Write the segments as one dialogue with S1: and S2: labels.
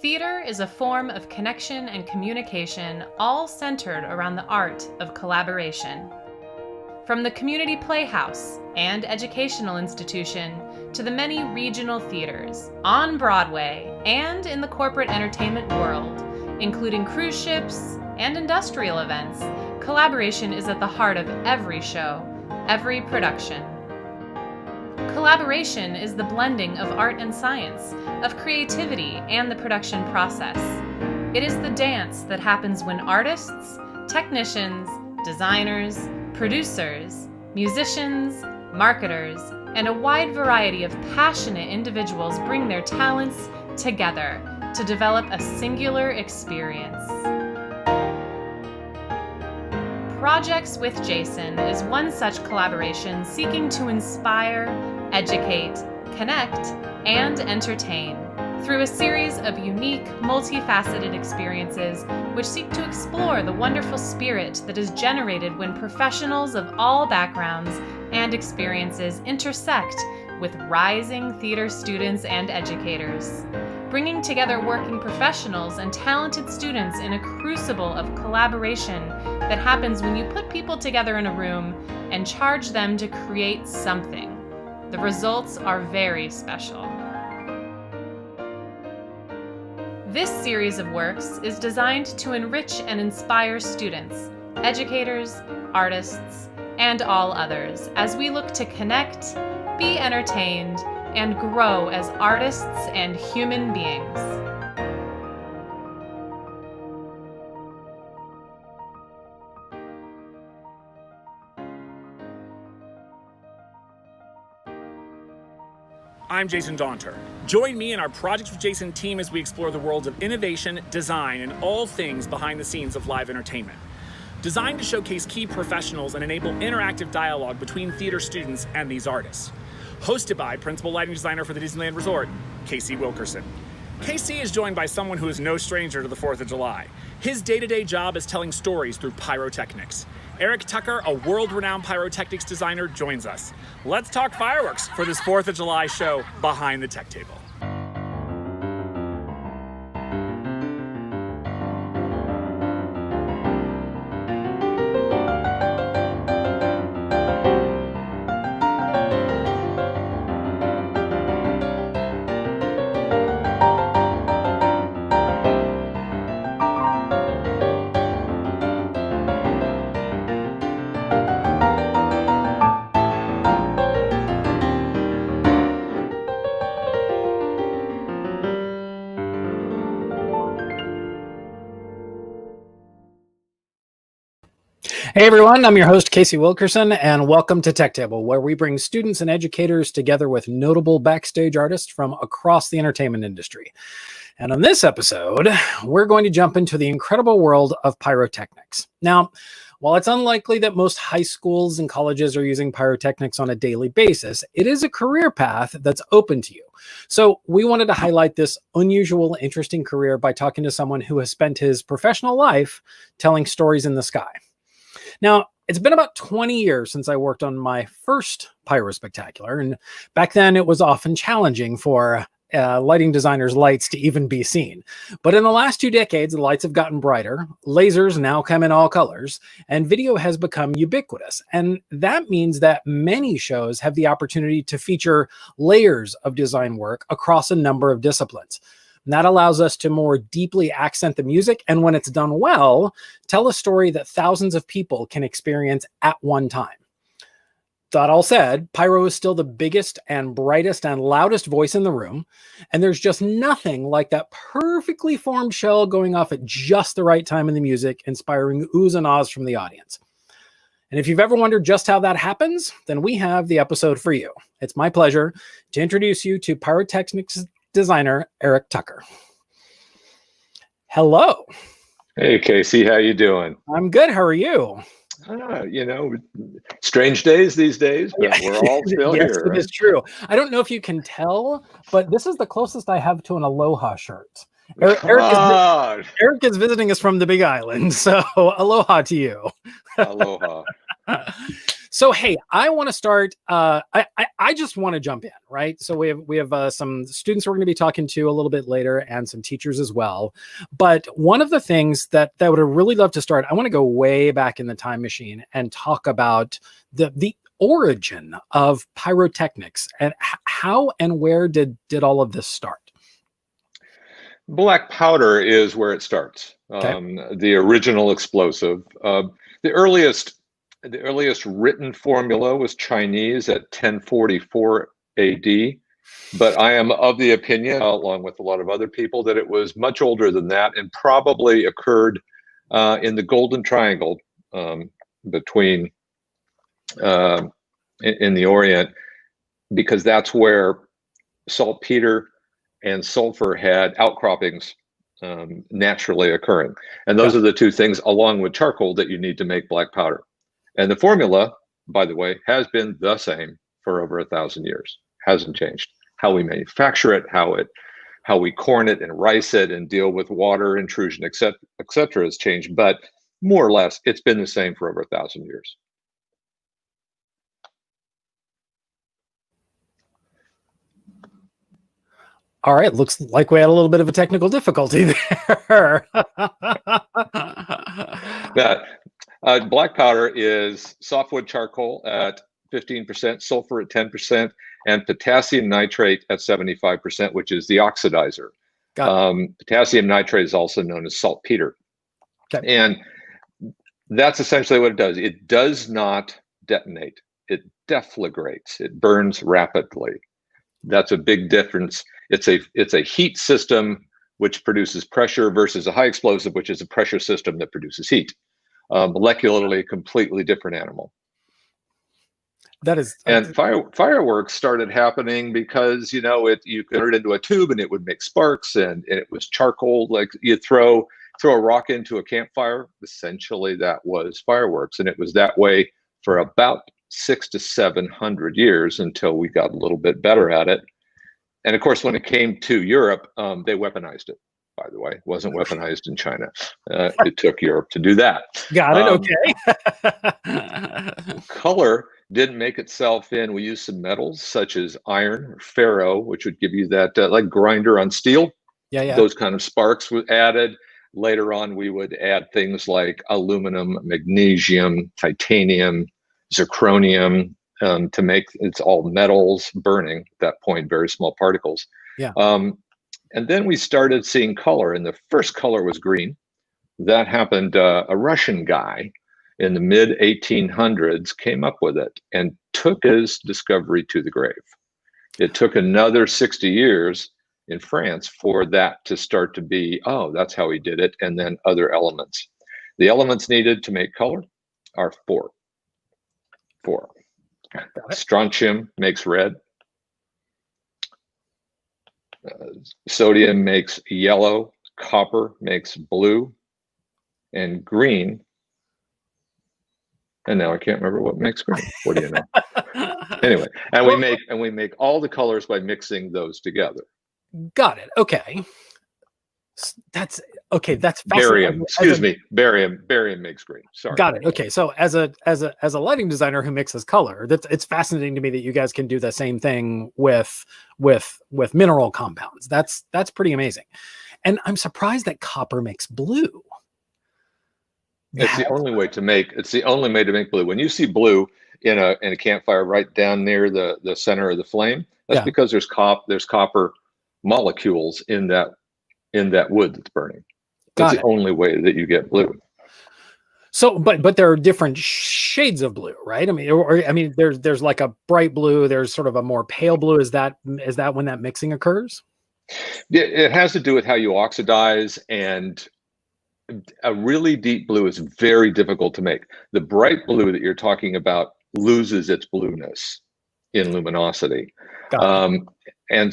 S1: Theater is a form of connection and communication, all centered around the art of collaboration. From the community playhouse and educational institution to the many regional theaters, on Broadway and in the corporate entertainment world, including cruise ships and industrial events, collaboration is at the heart of every show, every production. Collaboration is the blending of art and science, of creativity and the production process. It is the dance that happens when artists, technicians, designers, producers, musicians, marketers, and a wide variety of passionate individuals bring their talents together to develop a singular experience. Projects with Jason is one such collaboration seeking to inspire, educate, connect, and entertain through a series of unique, multifaceted experiences which seek to explore the wonderful spirit that is generated when professionals of all backgrounds and experiences intersect with rising theater students and educators, bringing together working professionals and talented students in a crucible of collaboration that happens when you put people together in a room and charge them to create something. The results are very special. This series of works is designed to enrich and inspire students, educators, artists, and all others as we look to connect, be entertained, and grow as artists and human beings.
S2: I'm Jason Daunter. Join me and our Projects with Jason team as we explore the worlds of innovation, design, and all things behind the scenes of live entertainment. Designed to showcase key professionals and enable interactive dialogue between theater students and these artists. Hosted by Principal Lighting Designer for the Disneyland Resort, Casey Wilkerson. Casey is joined by someone who is no stranger to the 4th of July. His day-to-day job is telling stories through Pyrotechnics. Eric Tucker, a world-renowned pyrotechnics designer, joins us. Let's talk fireworks for this 4th of July show, Behind the Tech Table.
S3: Hey everyone, I'm your host Casey Wilkerson, and welcome to Tech Table, where we bring students and educators together with notable backstage artists from across the entertainment industry. And on this episode, we're going to jump into the incredible world of pyrotechnics. Now, while it's unlikely that most high schools and colleges are using pyrotechnics on a daily basis, it is a career path that's open to you. So we wanted to highlight this unusual, interesting career by talking to someone who has spent his professional life telling stories in the sky. Now, it's been about 20 years since I worked on my first Pyro Spectacular, and back then it was often challenging for lighting designers' lights to even be seen. But in the last 2 decades, the lights have gotten brighter, lasers now come in all colors, and video has become ubiquitous. And that means that many shows have the opportunity to feature layers of design work across a number of disciplines. And that allows us to more deeply accent the music, and when it's done well, tell a story that thousands of people can experience at one time. That all said, pyro is still the biggest and brightest and loudest voice in the room, and there's just nothing like that perfectly formed shell going off at just the right time in the music, inspiring oohs and ahs from the audience. And if you've ever wondered just how that happens, then we have the episode for you. It's my pleasure to introduce you to Pyrotechnics designer Eric Tucker. Hello.
S4: Hey Casey, how you doing?
S3: I'm good. How are you?
S4: Strange days these days, but we're all still
S3: yes,
S4: here.
S3: It
S4: right?
S3: is true. I don't know if you can tell, but this is the closest I have to an Aloha shirt. Eric is visiting us from the Big Island, so aloha to you.
S4: Aloha.
S3: So hey, I want to start. I just want to jump in, right? So we have some students we're going to be talking to a little bit later, and some teachers as well. But one of the things that would really love to start, I want to go way back in the time machine and talk about the origin of pyrotechnics and how and where did all of this start?
S4: Black powder is where it starts.
S3: Okay.
S4: The original explosive. The earliest written formula was Chinese at 1044 AD, but I am of the opinion, along with a lot of other people, that it was much older than that and probably occurred in the Golden Triangle between in the Orient, because that's where saltpeter and sulfur had outcroppings naturally occurring. And those are the two things, along with charcoal, that you need to make black powder. And the formula, by the way, has been the same for over 1,000 years. Hasn't changed. How we manufacture it, how we corn it and rice it and deal with water intrusion, et cetera, has changed. But more or less, it's been the same for over 1,000 years.
S3: All right, looks like we had a little bit of a technical difficulty there.
S4: Black powder is softwood charcoal at 15%, sulfur at 10%, and potassium nitrate at 75%, which is the oxidizer. Potassium nitrate is also known as saltpeter. Okay. And that's essentially what it does. It does not detonate. It deflagrates. It burns rapidly. That's a big difference. It's a heat system which produces pressure versus a high explosive, which is a pressure system that produces heat. Molecularly, completely different animal.
S3: That is,
S4: and fireworks started happening because you could turn it into a tube and it would make sparks, and it was charcoal. Like you throw a rock into a campfire. Essentially, that was fireworks, and it was that way for about 600 to 700 years until we got a little bit better at it. And of course, when it came to Europe, they weaponized it. By the way, it wasn't weaponized in China. It took Europe to do that.
S3: Got it. Okay.
S4: Color didn't make itself in. We used some metals such as iron or ferro, which would give you that like grinder on steel.
S3: Yeah.
S4: Those kind of sparks were added. Later on, we would add things like aluminum, magnesium, titanium, zirconium to make it's all metals burning at that point, very small particles.
S3: Yeah.
S4: And then we started seeing color, and the first color was green. That happened. A Russian guy in the mid 1800s came up with it and took his discovery to the grave. It took another 60 years in France for that to start to be, oh, that's how he did it, and then other elements. The elements needed to make color are four. Strontium makes red. Sodium makes yellow. Copper makes blue, and green. And now I can't remember what makes green. What do you know? Anyway, and we make all the colors by mixing those together.
S3: Got it. Okay. That's okay. That's
S4: barium. Excuse me. Barium makes green. Sorry.
S3: Got it. Okay. So as a lighting designer who mixes color, it's fascinating to me that you guys can do the same thing with mineral compounds. That's pretty amazing. And I'm surprised that copper makes blue.
S4: It's the only way to make blue. When you see blue in a campfire right down near the center of the flame, that's because there's copper molecules in that wood that's burning. That's the only way that you get blue.
S3: So, but there are different shades of blue, right? I mean, there's like a bright blue. There's sort of a more pale blue. Is that when that mixing occurs?
S4: It has to do with how you oxidize, and a really deep blue is very difficult to make. The bright blue that you're talking about loses its blueness in luminosity. And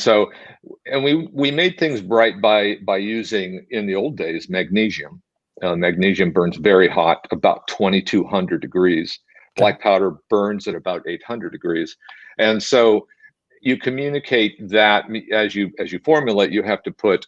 S4: we made things bright by using, in the old days, magnesium. Magnesium burns very hot, about 2200 degrees. Black powder burns at about 800 degrees. And so you communicate that as you formulate, you have to put,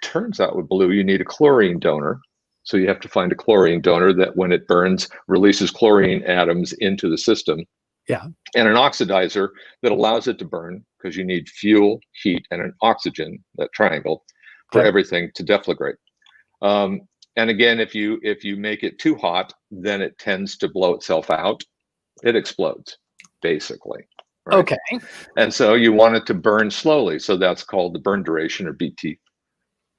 S4: turns out with blue, you need a chlorine donor. So you have to find a chlorine donor that when it burns, releases chlorine atoms into the system.
S3: Yeah.
S4: And an oxidizer that allows it to burn, because you need fuel, heat, and an oxygen, that triangle, for everything to deflagrate. And again, if you make it too hot, then it tends to blow itself out. It explodes, basically. Right?
S3: Okay.
S4: And so you want it to burn slowly. So that's called the burn duration, or BT,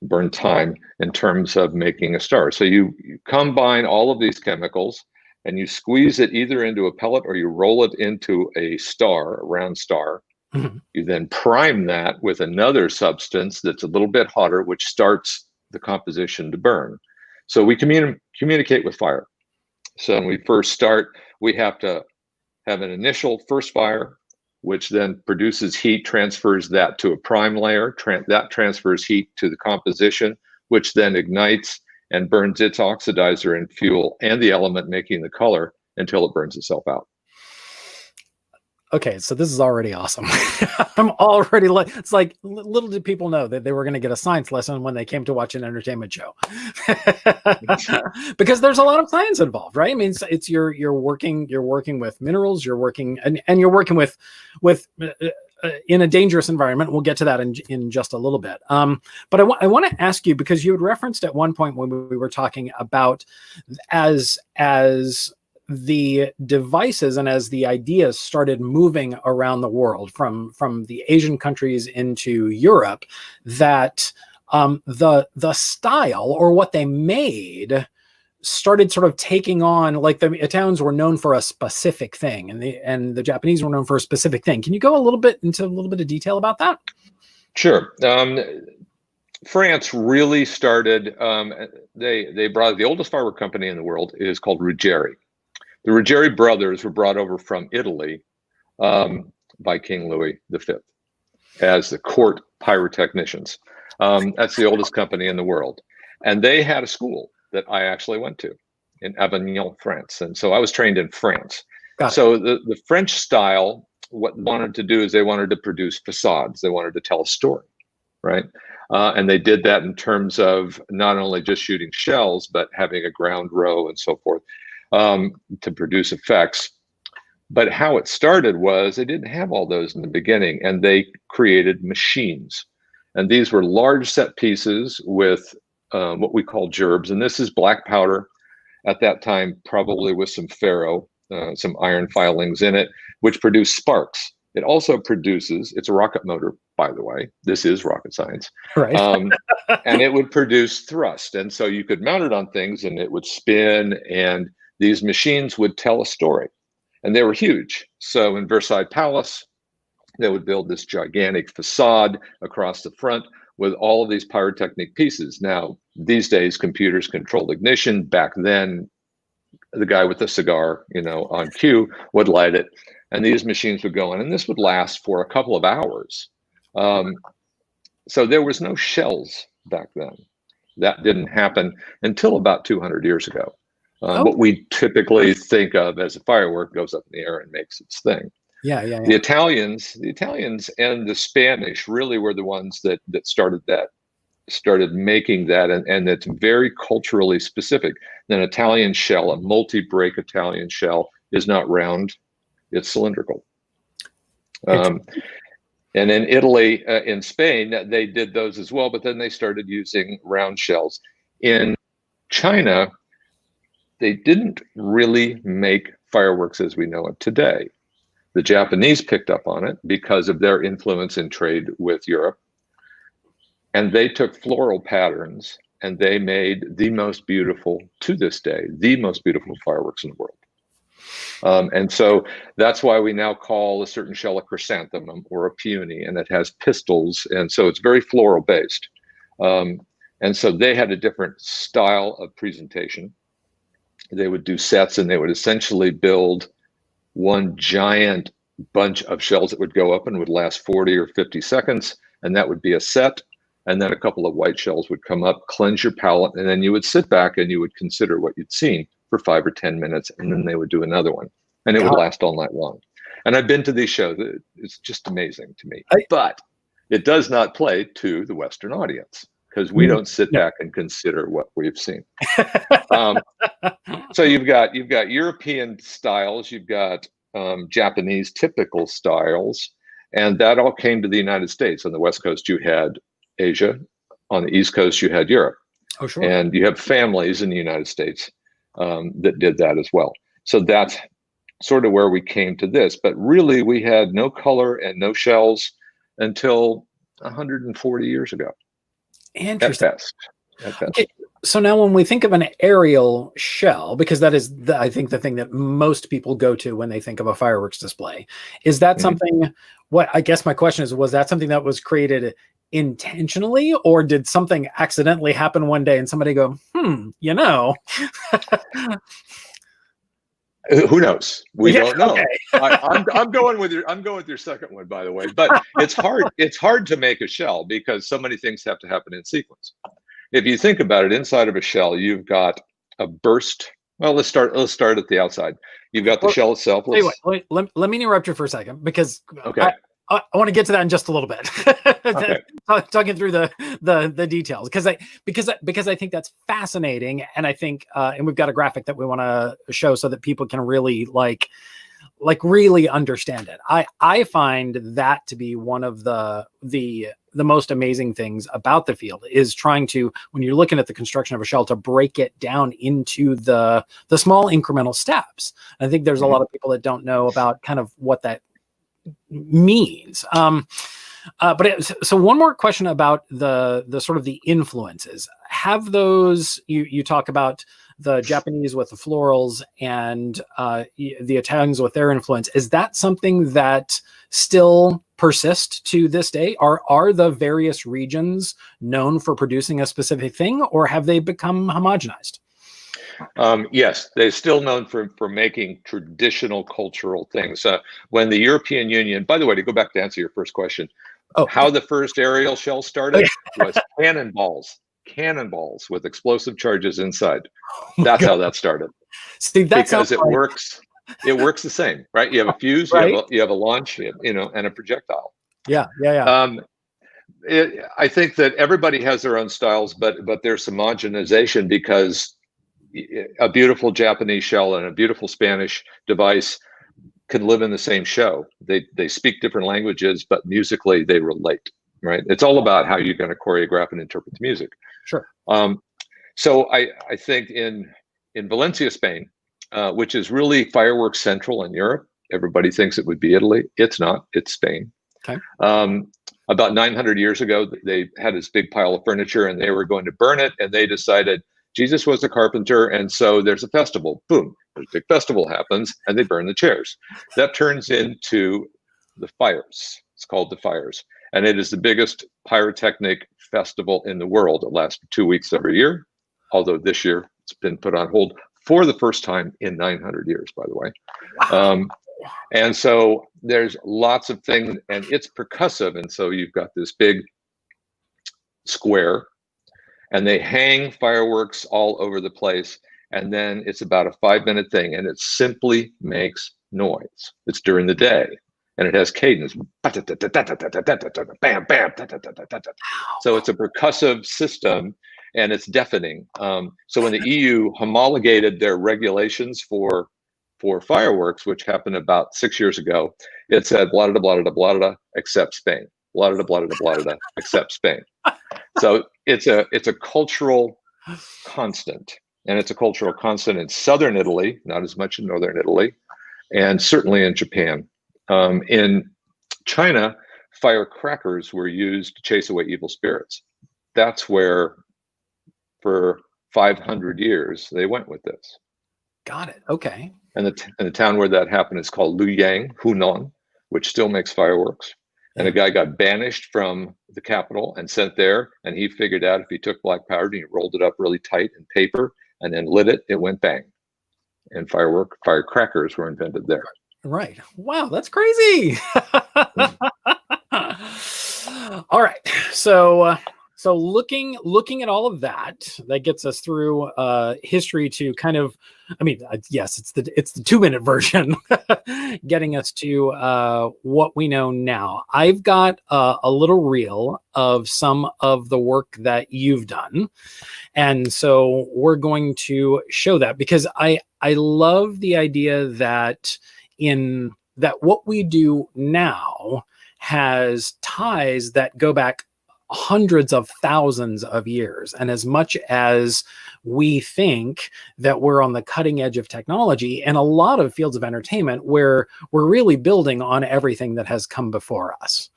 S4: burn time, in terms of making a star. So you combine all of these chemicals and you squeeze it either into a pellet or you roll it into a star, a round star.
S3: Mm-hmm.
S4: You then prime that with another substance that's a little bit hotter, which starts the composition to burn. So we communicate with fire. So when we first start, we have to have an initial first fire, which then produces heat, transfers that to a prime layer, that transfers heat to the composition, which then ignites and burns its oxidizer and fuel and the element making the color until it burns itself out.
S3: Okay, so this is already awesome. I'm already like, it's like, little did people know that they were going to get a science lesson when they came to watch an entertainment show. Because there's a lot of science involved, right? I mean, it's you're working with minerals, you're working and you're working with in a dangerous environment. We'll get to that in just a little bit. But I want to ask you, because you had referenced at one point when we were talking about as the devices and as the ideas started moving around the world from the Asian countries into Europe, that the style or what they made started sort of taking on, like the Italians were known for a specific thing and the Japanese were known for a specific thing. Can you go into a little bit of detail about that?
S4: Sure. France really started, they brought, the oldest firework company in the world is called Ruggieri. The Ruggieri brothers were brought over from Italy by King Louis V as the court pyrotechnicians. That's the oldest company in the world. And they had a school that I actually went to in Avignon, France. And so I was trained in France. So the French style, what they wanted to do is they wanted to produce facades. They wanted to tell a story, right? And they did that in terms of not only just shooting shells, but having a ground row and so forth. To produce effects. But how it started was they didn't have all those in the beginning, and they created machines. And these were large set pieces with what we call gerbs. And this is black powder at that time, probably with some ferro, some iron filings in it, which produce sparks. It also produces, it's a rocket motor, by the way. This is rocket science.
S3: Right.
S4: And it would produce thrust. And so you could mount it on things and it would spin, and these machines would tell a story, and they were huge. So in Versailles Palace, they would build this gigantic facade across the front with all of these pyrotechnic pieces. Now, these days, computers control ignition. Back then, the guy with the cigar, on cue would light it, and these machines would go on, and this would last for a couple of hours. So there was no shells back then. That didn't happen until about 200 years ago. What we typically think of as a firework goes up in the air and makes its thing.
S3: Yeah.
S4: The Italians and the Spanish really were the ones that started making that, and it's very culturally specific. An Italian shell, a multi-break Italian shell, is not round, it's cylindrical. And in Italy, in Spain, they did those as well, but then they started using round shells. In China, they didn't really make fireworks as we know it today. The Japanese picked up on it because of their influence in trade with Europe. And they took floral patterns and they made the most beautiful, to this day, the most beautiful fireworks in the world. And so that's why we now call a certain shell a chrysanthemum or a peony, and it has pistils. And so it's very floral based. And so they had a different style of presentation. They would do sets, and they would essentially build one giant bunch of shells that would go up and would last 40 or 50 seconds. And that would be a set. And then a couple of white shells would come up, cleanse your palate, and then you would sit back and you would consider what you'd seen for 5 or 10 minutes. And then they would do another one, and it would last all night long. And I've been to these shows. It's just amazing to me. But it does not play to the Western audience. because we don't sit back and consider what we've seen. So you've got European styles, you've got Japanese typical styles, and that all came to the United States. On the West Coast, you had Asia. On the East Coast, you had Europe.
S3: Oh, sure.
S4: And you have families in the United States that did that as well. So that's sort of where we came to this. But really, we had no color and no shells until 140 years ago.
S3: Interesting.
S4: At best.
S3: Okay. So now when we think of an aerial shell, because that is, I think, the thing that most people go to when they think of a fireworks display, is that something, what I guess my question is, was that something that was created intentionally, or did something accidentally happen one day and somebody go, you know?
S4: Who knows? We don't know.
S3: Okay.
S4: I'm going with your second one, by the way. But it's hard to make a shell because so many things have to happen in sequence. If you think about it, inside of a shell, you've got a burst. Well, let's start at the outside. You've got the shell itself.
S3: Wait, let me interrupt you for a second, because I want to get to that in just a little bit.
S4: Okay.
S3: Talking through the details, because I think that's fascinating, and I think and we've got a graphic that we want to show so that people can really like really understand it. I find that to be one of the most amazing things about the field, is trying to, when you're looking at the construction of a shell, to break it down into the small incremental steps. And I think there's a lot of people that don't know about kind of what that means. So one more question about the sort of the influences. Have those, you talk about the Japanese with the florals and the Italians with their influence. Is that something that still persists to this day? Are the various regions known for producing a specific thing, or have they become homogenized?
S4: Yes, they're still known for making traditional cultural things. When the European Union, by the way, to go back to answer your first question, how the first aerial shell started was cannonballs with explosive charges inside. That's how that started.
S3: See,
S4: because it works. It works the same, right? You have a fuse, right? you have a launch, and a projectile.
S3: Yeah.
S4: I think that everybody has their own styles, but there's some homogenization, because a beautiful Japanese shell and a beautiful Spanish device can live in the same show. They speak different languages, but musically they relate, right? It's all about how you're going to choreograph and interpret the music.
S3: Sure.
S4: So I think in Valencia, Spain, which is really fireworks central in Europe, everybody thinks it would be Italy. It's not. It's Spain.
S3: Okay.
S4: About 900 years ago, they had this big pile of furniture and they were going to burn it, and they decided Jesus was a carpenter, and so there's a festival. Boom, a big festival happens, and they burn the chairs. That turns into the fires. It's called the fires, and it is the biggest pyrotechnic festival in the world. It lasts 2 weeks every year, although this year it's been put on hold for the first time in 900 years, by the way.
S3: Wow.
S4: And so there's lots of things, and it's percussive, and so you've got this big square, and they hang fireworks all over the place. And then it's about a 5-minute thing, and it simply makes noise. It's during the day, and it has cadence. Bam, bam. So it's a percussive system, and it's deafening. So when the EU homologated their regulations for fireworks, which happened about 6 years ago, it said blah, blah, blah, blah, blah, blah, except Spain. Blah, blah, blah, blah, blah, blah, except Spain. So it's a cultural constant, and it's a cultural constant in southern Italy, not as much in northern Italy, and certainly in Japan. In China, firecrackers were used to chase away evil spirits. That's where, for 500 years, they went with this.
S3: Got it. Okay.
S4: And the town where that happened is called Luoyang, Hunan, which still makes fireworks. And a guy got banished from the capital and sent there, and he figured out if he took black powder and he rolled it up really tight in paper and then lit it, it went bang. And firecrackers were invented there.
S3: Right. Wow, that's crazy. All right. So So looking at all of that gets us through history to kind of, I mean, yes, it's the 2-minute version, getting us to what we know now. I've got a little reel of some of the work that you've done, and so we're going to show that because I love the idea that what we do now has ties that go back hundreds of thousands of years. And as much as we think that we're on the cutting edge of technology, in a lot of fields of entertainment, where we're really building on everything that has come before us.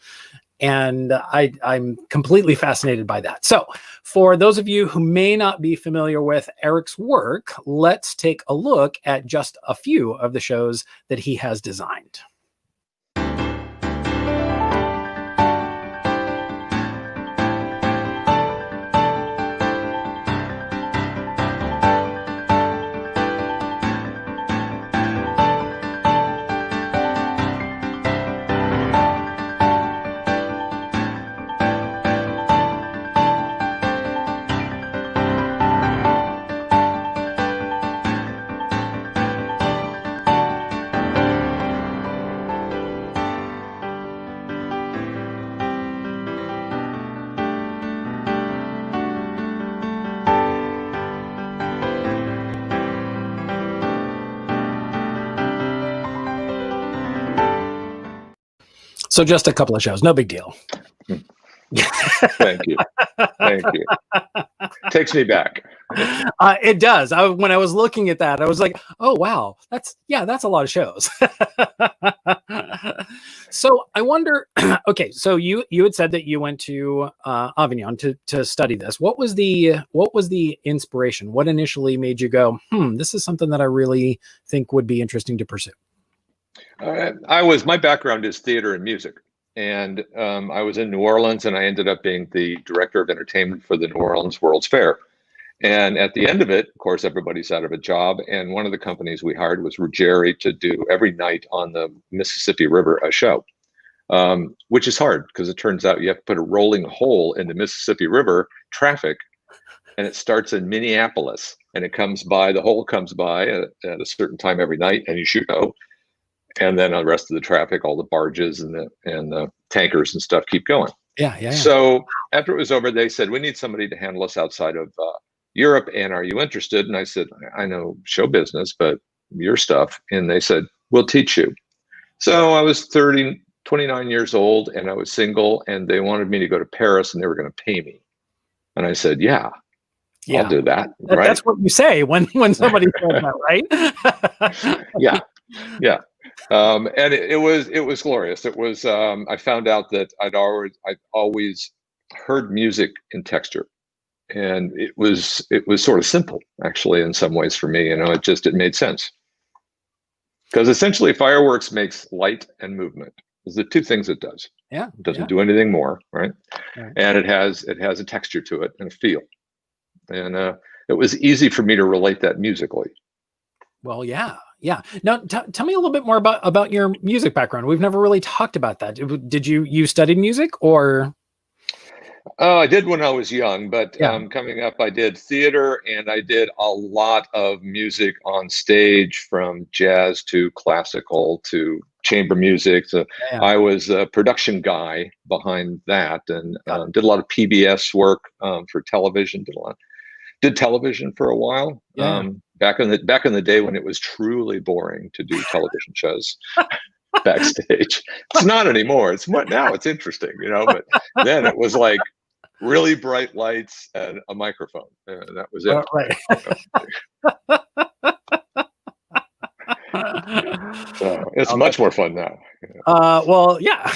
S3: And I'm completely fascinated by that. So for those of you who may not be familiar with Eric's work, let's take a look at just a few of the shows that he has designed. So just a couple of shows, no big deal.
S4: Thank you. Thank you. Takes me back.
S3: It does. When I was looking at that, I was like, oh, wow, that's a lot of shows. So I wonder, okay, so you had said that you went to Avignon to study this. What was the inspiration? What initially made you go, this is something that I really think would be interesting to pursue?
S4: My background is theater and music, and I was in New Orleans, and I ended up being the director of entertainment for the New Orleans World's Fair. And at the end of it, of course, everybody's out of a job, and one of the companies we hired was Ruggieri to do every night on the Mississippi River a show, which is hard because it turns out you have to put a rolling hole in the Mississippi River traffic, and it starts in Minneapolis, and the hole comes by at a certain time every night, and you should go. And then on the rest of the traffic, all the barges and the tankers and stuff keep going.
S3: Yeah.
S4: So after it was over, they said, we need somebody to handle us outside of Europe. And are you interested? And I said, I know show business, but your stuff. And they said, we'll teach you. So I was 29 years old, and I was single, and they wanted me to go to Paris, and they were going to pay me. And I said, yeah. I'll do that. Right?
S3: That's what you say when somebody says that, right?
S4: Yeah. And it was glorious. It was, I found out that I'd always heard music in texture, and it was sort of simple, actually, in some ways for me. It made sense, because essentially fireworks makes light and movement. Those are the two things it does.
S3: Yeah.
S4: It doesn't do anything more, right? And it has a texture to it and a feel, and it was easy for me to relate that musically.
S3: Well, yeah. Now, tell me a little bit more about your music background. We've never really talked about that. Did you studied music, or?
S4: I did when I was young, but coming up, I did theater, and I did a lot of music on stage, from jazz to classical to chamber music. So I was a production guy behind that, and did a lot of PBS work for television. Did television for a while. Back in the day when it was truly boring to do television shows backstage. It's not anymore. Now it's interesting, but then it was like really bright lights and a microphone. And that was it. So it's much more fun now.
S3: Well, yeah.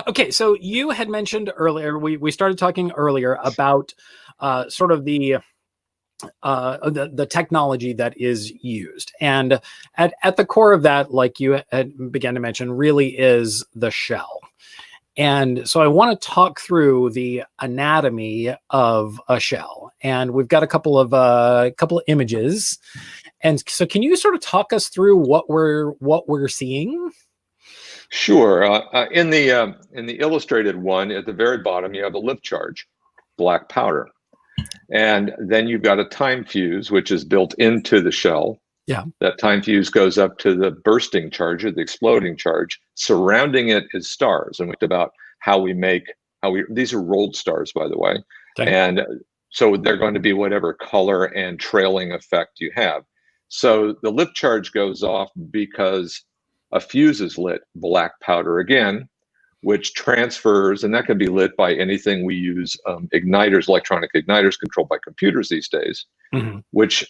S3: Okay, so you had mentioned earlier, we started talking earlier about sort of the technology that is used, and at the core of that, like you had began to mention, really is the shell. And so I want to talk through the anatomy of a shell, and we've got a couple of images. And so can you sort of talk us through what we're seeing?
S4: Sure. In the illustrated one, at the very bottom, you have a lift charge, black powder. And then you've got a time fuse, which is built into the shell.
S3: Yeah.
S4: That time fuse goes up to the bursting charge or the exploding charge. Surrounding it is stars. And we talked about these are rolled stars, by the way.
S3: Okay.
S4: And so they're going to be whatever color and trailing effect you have. So the lift charge goes off because a fuse is lit, black powder again, which transfers, and that can be lit by anything we use, igniters, electronic igniters controlled by computers these days, which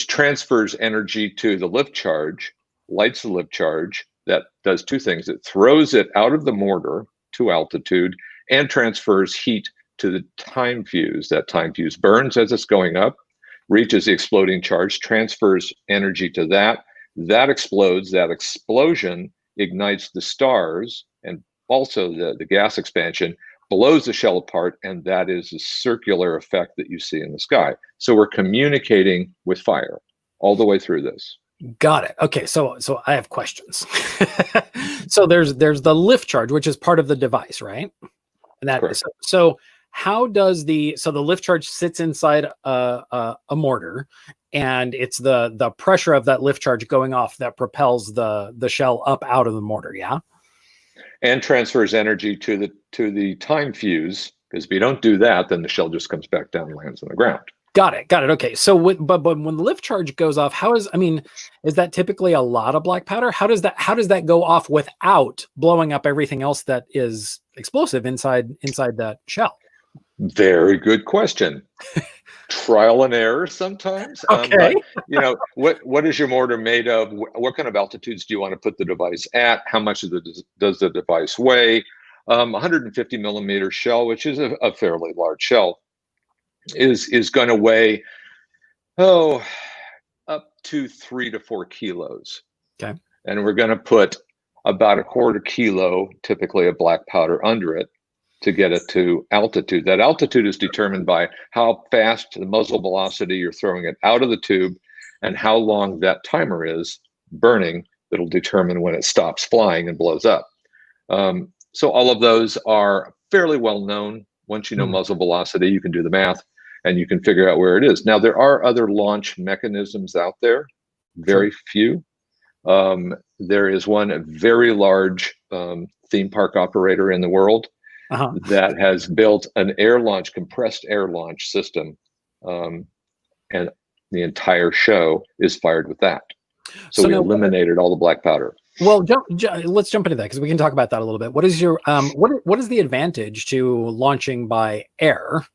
S4: transfers energy to the lift charge, lights the lift charge. That does two things. It throws it out of the mortar to altitude and transfers heat to the time fuse. That time fuse burns as it's going up, reaches the exploding charge, transfers energy to that. That explodes. That explosion ignites the stars and also the gas expansion, blows the shell apart, and that is a circular effect that you see in the sky. So we're communicating with fire all the way through this.
S3: Got it. Okay, so I have questions. So there's the lift charge, which is part of the device, right? And that
S4: Correct.
S3: So how does the lift charge sits inside a mortar, and it's the pressure of that lift charge going off that propels the shell up out of the mortar, yeah?
S4: And transfers energy to the time fuse, because if you don't do that, then the shell just comes back down and lands on the ground. Got it.
S3: Okay. So, but when the lift charge goes off, is that typically a lot of black powder? How does that go off without blowing up everything else that is explosive inside that shell?
S4: Very good question. Trial and error sometimes.
S3: Okay.
S4: But, what is your mortar made of? What kind of altitudes do you want to put the device at? How much does the device weigh? 150 millimeter shell, which is a fairly large shell, is going to weigh up to 3 to 4 kilos.
S3: Okay.
S4: And we're going to put about a quarter kilo, typically, of black powder under it to get it to altitude. That altitude is determined by how fast the muzzle velocity you're throwing it out of the tube and how long that timer is burning. That'll determine when it stops flying and blows up. So all of those are fairly well known. Once you know muzzle velocity, you can do the math and you can figure out where it is. Now, there are other launch mechanisms out there, very few. There is one very large theme park operator in the world that has built an compressed air launch system, and the entire show is fired with that. So we eliminated all the black powder.
S3: Well, let's jump into that because we can talk about that a little bit. What is your what is the advantage to launching by air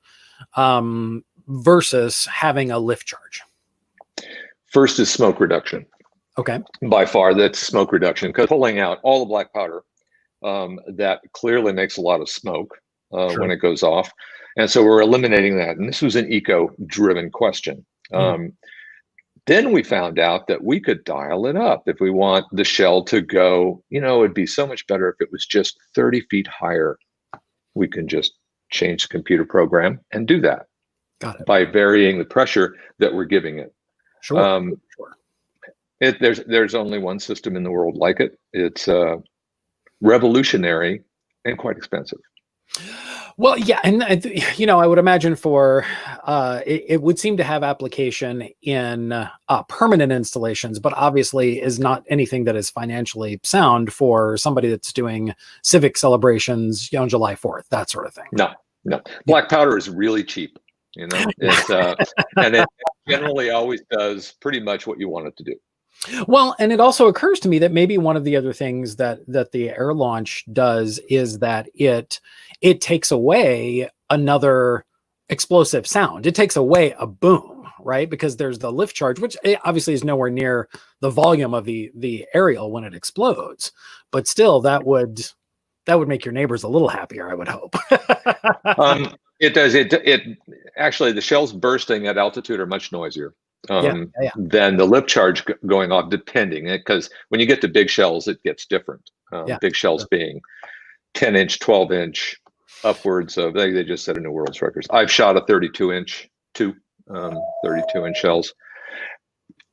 S3: versus having a lift charge?
S4: First is smoke reduction.
S3: Okay.
S4: By far, that's smoke reduction, because pulling out all the black powder, that clearly makes a lot of smoke when it goes off. And so we're eliminating that. And this was an eco-driven question. Then we found out that we could dial it up if we want the shell to go, it'd be so much better if it was just 30 feet higher. We can just change the computer program and do that.
S3: Got it.
S4: By varying the pressure that we're giving it.
S3: Sure.
S4: There's only one system in the world like it. It's revolutionary and quite expensive.
S3: Well, yeah, and I would imagine for it would seem to have application in permanent installations, but obviously is not anything that is financially sound for somebody that's doing civic celebrations, July 4th, that sort of thing.
S4: No. Black powder is really cheap. It's and it generally always does pretty much what you want it to do.
S3: Well, and it also occurs to me that maybe one of the other things that the air launch does is that it takes away another explosive sound. It takes away a boom, right? Because there's the lift charge, which obviously is nowhere near the volume of the aerial when it explodes, but still that would make your neighbors a little happier, I would hope.
S4: It does. It actually, the shells bursting at altitude are much noisier than the lift charge going off, depending, because when you get to big shells, it gets different. Big shells being 10-inch, 12-inch, upwards of, they just set a new world's records. I've shot a 32-inch, 32-inch shells.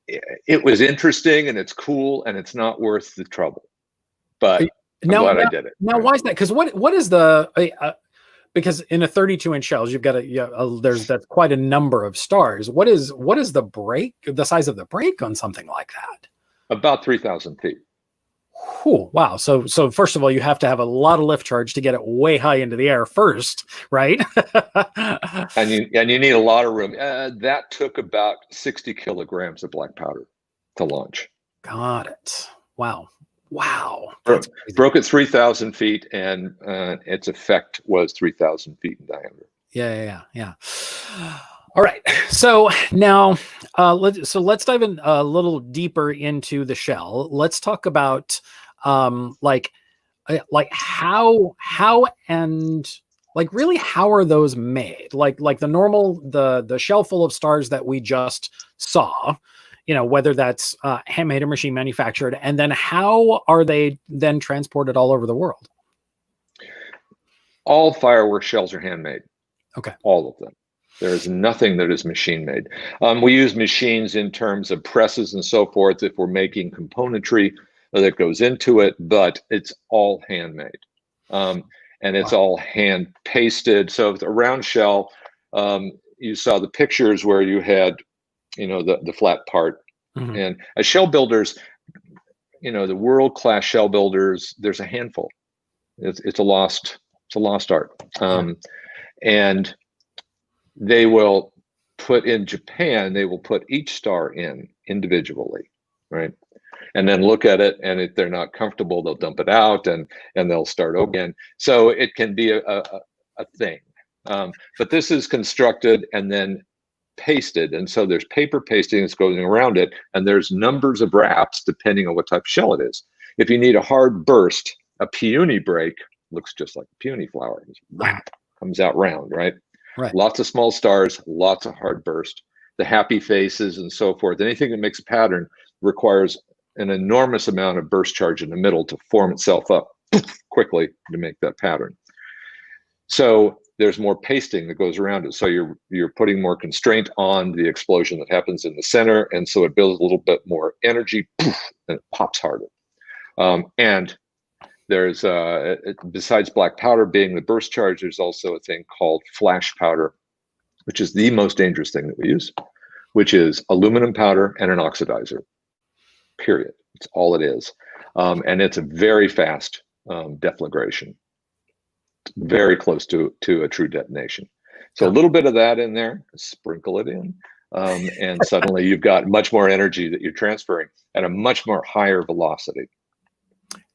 S4: It was interesting and it's cool and it's not worth the trouble. But I'm glad I did it.
S3: Now, why is that? Because what is the because in a 32-inch shells, you've got that's quite a number of stars. What is the size of the break on something like that?
S4: About 3,000 feet.
S3: Whew, wow. So first of all, you have to have a lot of lift charge to get it way high into the air first, right?
S4: and you need a lot of room. That took about 60 kilograms of black powder to launch.
S3: Got it. Wow.
S4: Broke at 3,000 feet, and its effect was 3,000 feet in diameter.
S3: Yeah. All right. So now, let's dive in a little deeper into the shell. Let's talk about like how and like really how are those made? Like the normal the shell full of stars that we just saw. Whether that's handmade or machine manufactured, and then how are they then transported all over the world?
S4: All firework shells are handmade.
S3: Okay.
S4: All of them. There is nothing that is machine made. We use machines in terms of presses and so forth if we're making componentry that goes into it, but it's all handmade. And it's all hand pasted. So the round shell, you saw the pictures where you had the flat part. Mm-hmm. And as shell builders, the world-class shell builders, there's a handful. It's a lost art. And they will put in Japan, they will put each star in individually, right? And then look at it, and if they're not comfortable, they'll dump it out and they'll start again. So it can be a thing. But this is constructed and then pasted, and so there's paper pasting that's going around it, and there's numbers of wraps depending on what type of shell it is. If you need a hard burst, a peony break looks just like a peony flower. It's wrap, comes out round, right? Lots of small stars, lots of hard burst. The happy faces and so forth, anything that makes a pattern requires an enormous amount of burst charge in the middle to form itself up quickly to make that pattern. So there's more pasting that goes around it. So you're putting more constraint on the explosion that happens in the center. And so it builds a little bit more energy and it pops harder. And there's, besides black powder being the burst charge, there's also a thing called flash powder, which is the most dangerous thing that we use, which is aluminum powder and an oxidizer, period. It's all it is. And it's a very fast deflagration. Very close to a true detonation. So a little bit of that in there, sprinkle it in, and suddenly you've got much more energy that you're transferring at a much more higher velocity.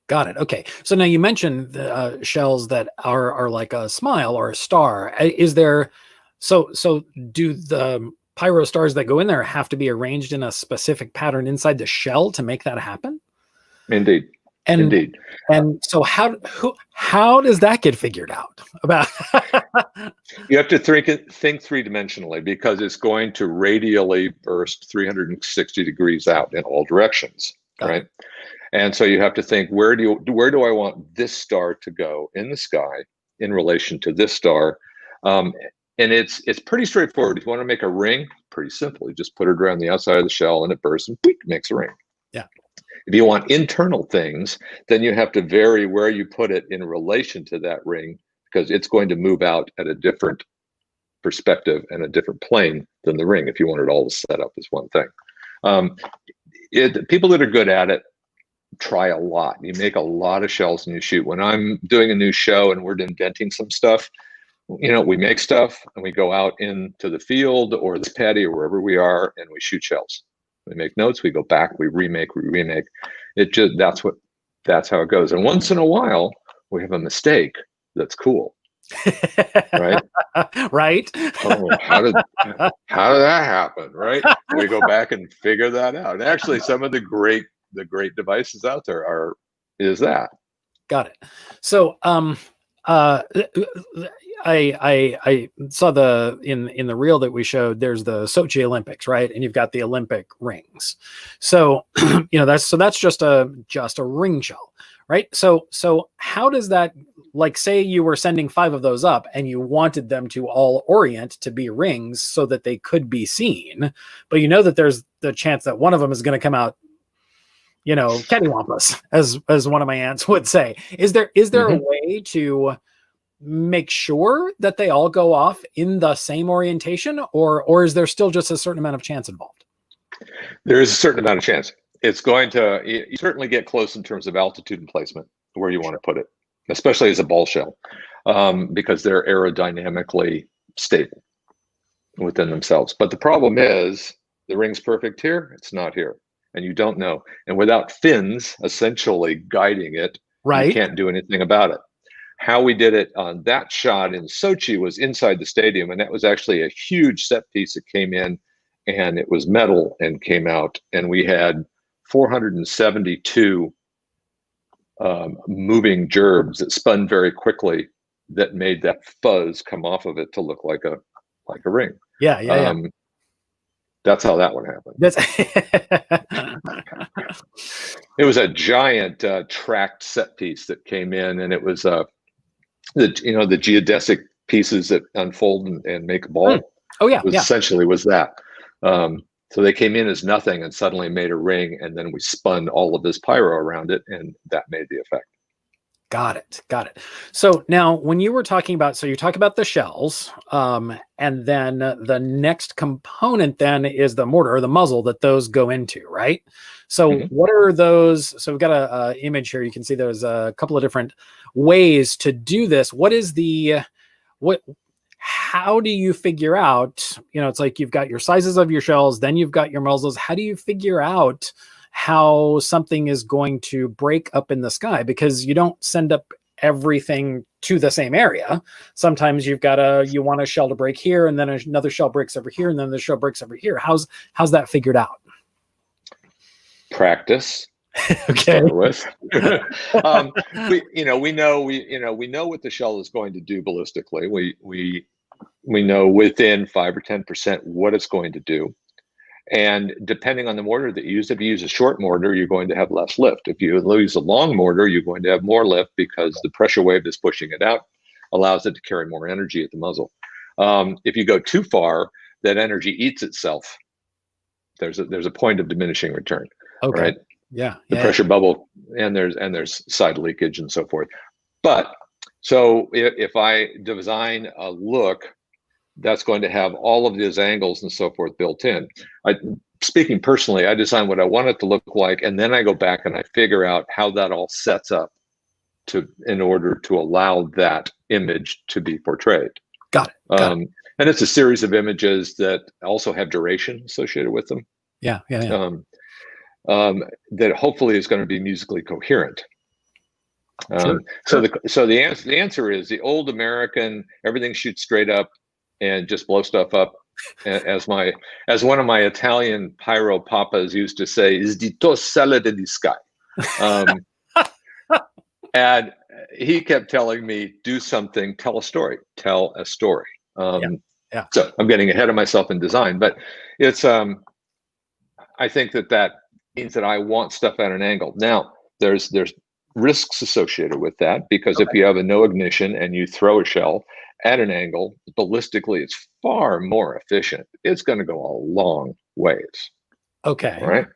S3: Got it. Okay. So now you mentioned the shells that are like a smile or a star. Is there, so do the pyro stars that go in there have to be arranged in a specific pattern inside the shell to make that happen?
S4: Indeed. Indeed.
S3: And so how does that get figured out? About
S4: you have to think three-dimensionally, because it's going to radially burst 360 degrees out in all directions, right? And so you have to think, where do I want this star to go in the sky in relation to this star? And it's pretty straightforward. If you want to make a ring, pretty simple. You just put it around the outside of the shell and it bursts and beep, makes a ring.
S3: Yeah.
S4: If you want internal things, then you have to vary where you put it in relation to that ring, because it's going to move out at a different perspective and a different plane than the ring if you want it all to set up as one thing. People that are good at it try a lot. You make a lot of shells and you shoot. When I'm doing a new show and we're indenting some stuff, we make stuff and we go out into the field or the patio or wherever we are and we shoot shells. We make notes, we go back, we remake. That's how it goes. And once in a while, we have a mistake that's cool. Right?
S3: Right.
S4: Oh, how did that happen? Right? We go back and figure that out. And actually, some of the great devices out there is that.
S3: Got it. So I saw in the reel that we showed, there's the Sochi Olympics, right? And you've got the Olympic rings. So, that's just a ring shell, right? So how does that, like, say you were sending 5 of those up and you wanted them to all orient to be rings so that they could be seen, but that there's the chance that one of them is going to come out, cattywampus, as one of my aunts would say. Is there a way to make sure that they all go off in the same orientation, or is there still just a certain amount of chance involved?
S4: There is a certain amount of chance. It's going to you certainly get close in terms of altitude and placement where you want to put it, especially as a ball shell, because they're aerodynamically stable within themselves. But the problem is the ring's perfect here, it's not here, and you don't know. And without fins essentially guiding it,
S3: right,
S4: you can't do anything about it. How we did it on that shot in Sochi was inside the stadium, and that was actually a huge set piece that came in, and it was metal and came out, and we had 472 moving gerbs that spun very quickly that made that fuzz come off of it to look like a ring.
S3: Yeah.
S4: That's how that one happened. It was a giant tracked set piece that came in, and it was the geodesic pieces that unfold and make a ball.
S3: Oh yeah,
S4: essentially was that. So they came in as nothing and suddenly made a ring, and then we spun all of this pyro around it, and that made the effect.
S3: Got it. So now when you were talking about, so you talk about the shells, and then the next component then is the mortar or the muzzle that those go into, right? So what are those? So we've got a image here. You can see there's a couple of different ways to do this. How do you figure out, it's like you've got your sizes of your shells, then you've got your muzzles. How do you figure out how something is going to break up in the sky? Because you don't send up everything to the same area. Sometimes you want a shell to break here, and then another shell breaks over here, and then the shell breaks over here. How's that figured out?
S4: Practice.
S3: Okay.
S4: With. We know what the shell is going to do ballistically. We know within 5 or 10% what it's going to do. And depending on the mortar that you use, if you use a short mortar, you're going to have less lift. If you use a long mortar, you're going to have more lift because the pressure wave that's pushing it out allows it to carry more energy at the muzzle. If you go too far, that energy eats itself. There's a point of diminishing return.
S3: Okay.
S4: Right?
S3: Yeah.
S4: The pressure bubble, and there's side leakage and so forth. But so if I design a look that's going to have all of these angles and so forth built in. Speaking personally, I design what I want it to look like, and then I go back and I figure out how that all sets up in order to allow that image to be portrayed.
S3: Got it.
S4: And it's a series of images that also have duration associated with them.
S3: Yeah.
S4: That hopefully is going to be musically coherent.
S3: Sure.
S4: So the answer is the old American, everything shoots straight up and just blow stuff up, as one of my Italian pyro papas used to say, is di to salad in the sky. And he kept telling me, do something, tell a story. So I'm getting ahead of myself in design, but it's I think that means that I want stuff at an angle. Now there's risks associated with that, because if you have a no ignition and you throw a shell at an angle, ballistically, it's far more efficient. It's going to go a long ways.
S3: Okay.
S4: All right.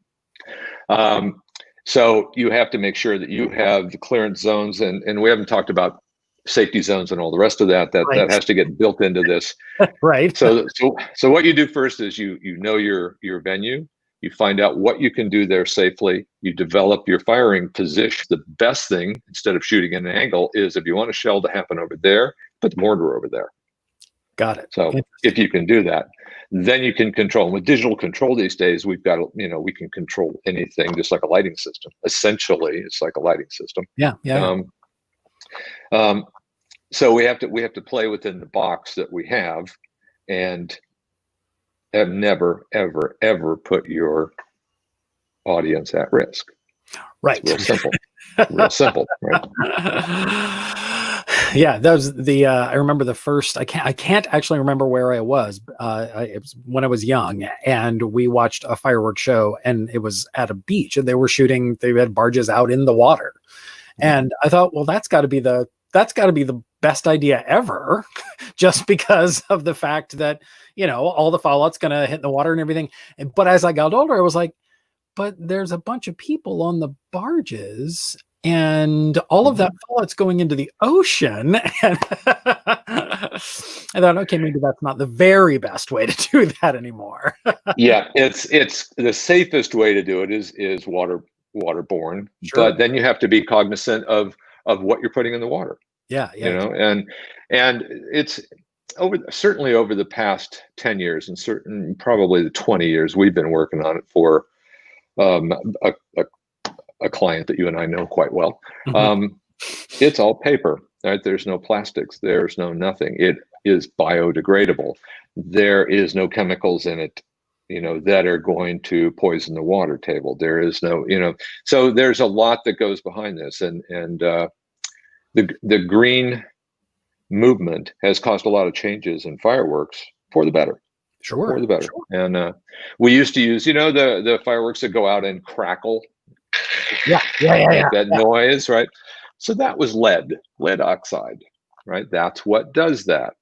S4: So you have to make sure that you have the clearance zones, and we haven't talked about safety zones and all the rest of that. That has to get built into this.
S3: Right.
S4: So what you do first is you know your venue. You find out what you can do there safely. You develop your firing position. The best thing, instead of shooting at an angle, is if you want a shell to happen over there, put the mortar over there.
S3: Got it.
S4: So if you can do that, then you can control. And with digital control these days, we can control anything, just like a lighting system. Essentially, it's like a lighting system.
S3: Yeah.
S4: So we have to play within the box that we have, and have never, ever, ever put your audience at risk.
S3: Right.
S4: It's real simple. Real simple. Right.
S3: Yeah, that was the. I remember the first. I can't actually remember where I was. It was when I was young, and we watched a fireworks show, and it was at a beach, and they were shooting. They had barges out in the water, and I thought, well, that's got to be the best idea ever, just because of the fact that all the fallout's going to hit in the water and everything. But as I got older, I was like, but there's a bunch of people on the barges, and all of that fallout's going into the ocean. And I thought, okay, maybe that's not the very best way to do that anymore.
S4: Yeah, it's the safest way to do it is waterborne,
S3: Sure.
S4: but then you have to be cognizant of what you're putting in the water.
S3: Yeah,
S4: You know, and it's certainly over the past 10 years and probably the 20 years we've been working on it for a client that you and I know quite well. It's all paper, right? There's no plastics, there's no nothing. It is biodegradable. There is no chemicals in it, you know, that are going to poison the water table. There is no, you know, so there's a lot that goes behind this, and the green movement has caused a lot of changes in fireworks for the better.
S3: Sure.
S4: For the better.
S3: Sure.
S4: And we used to use, you know, the fireworks that go out and crackle.
S3: Yeah.
S4: That noise, right? So that was lead oxide, right? That's what does that.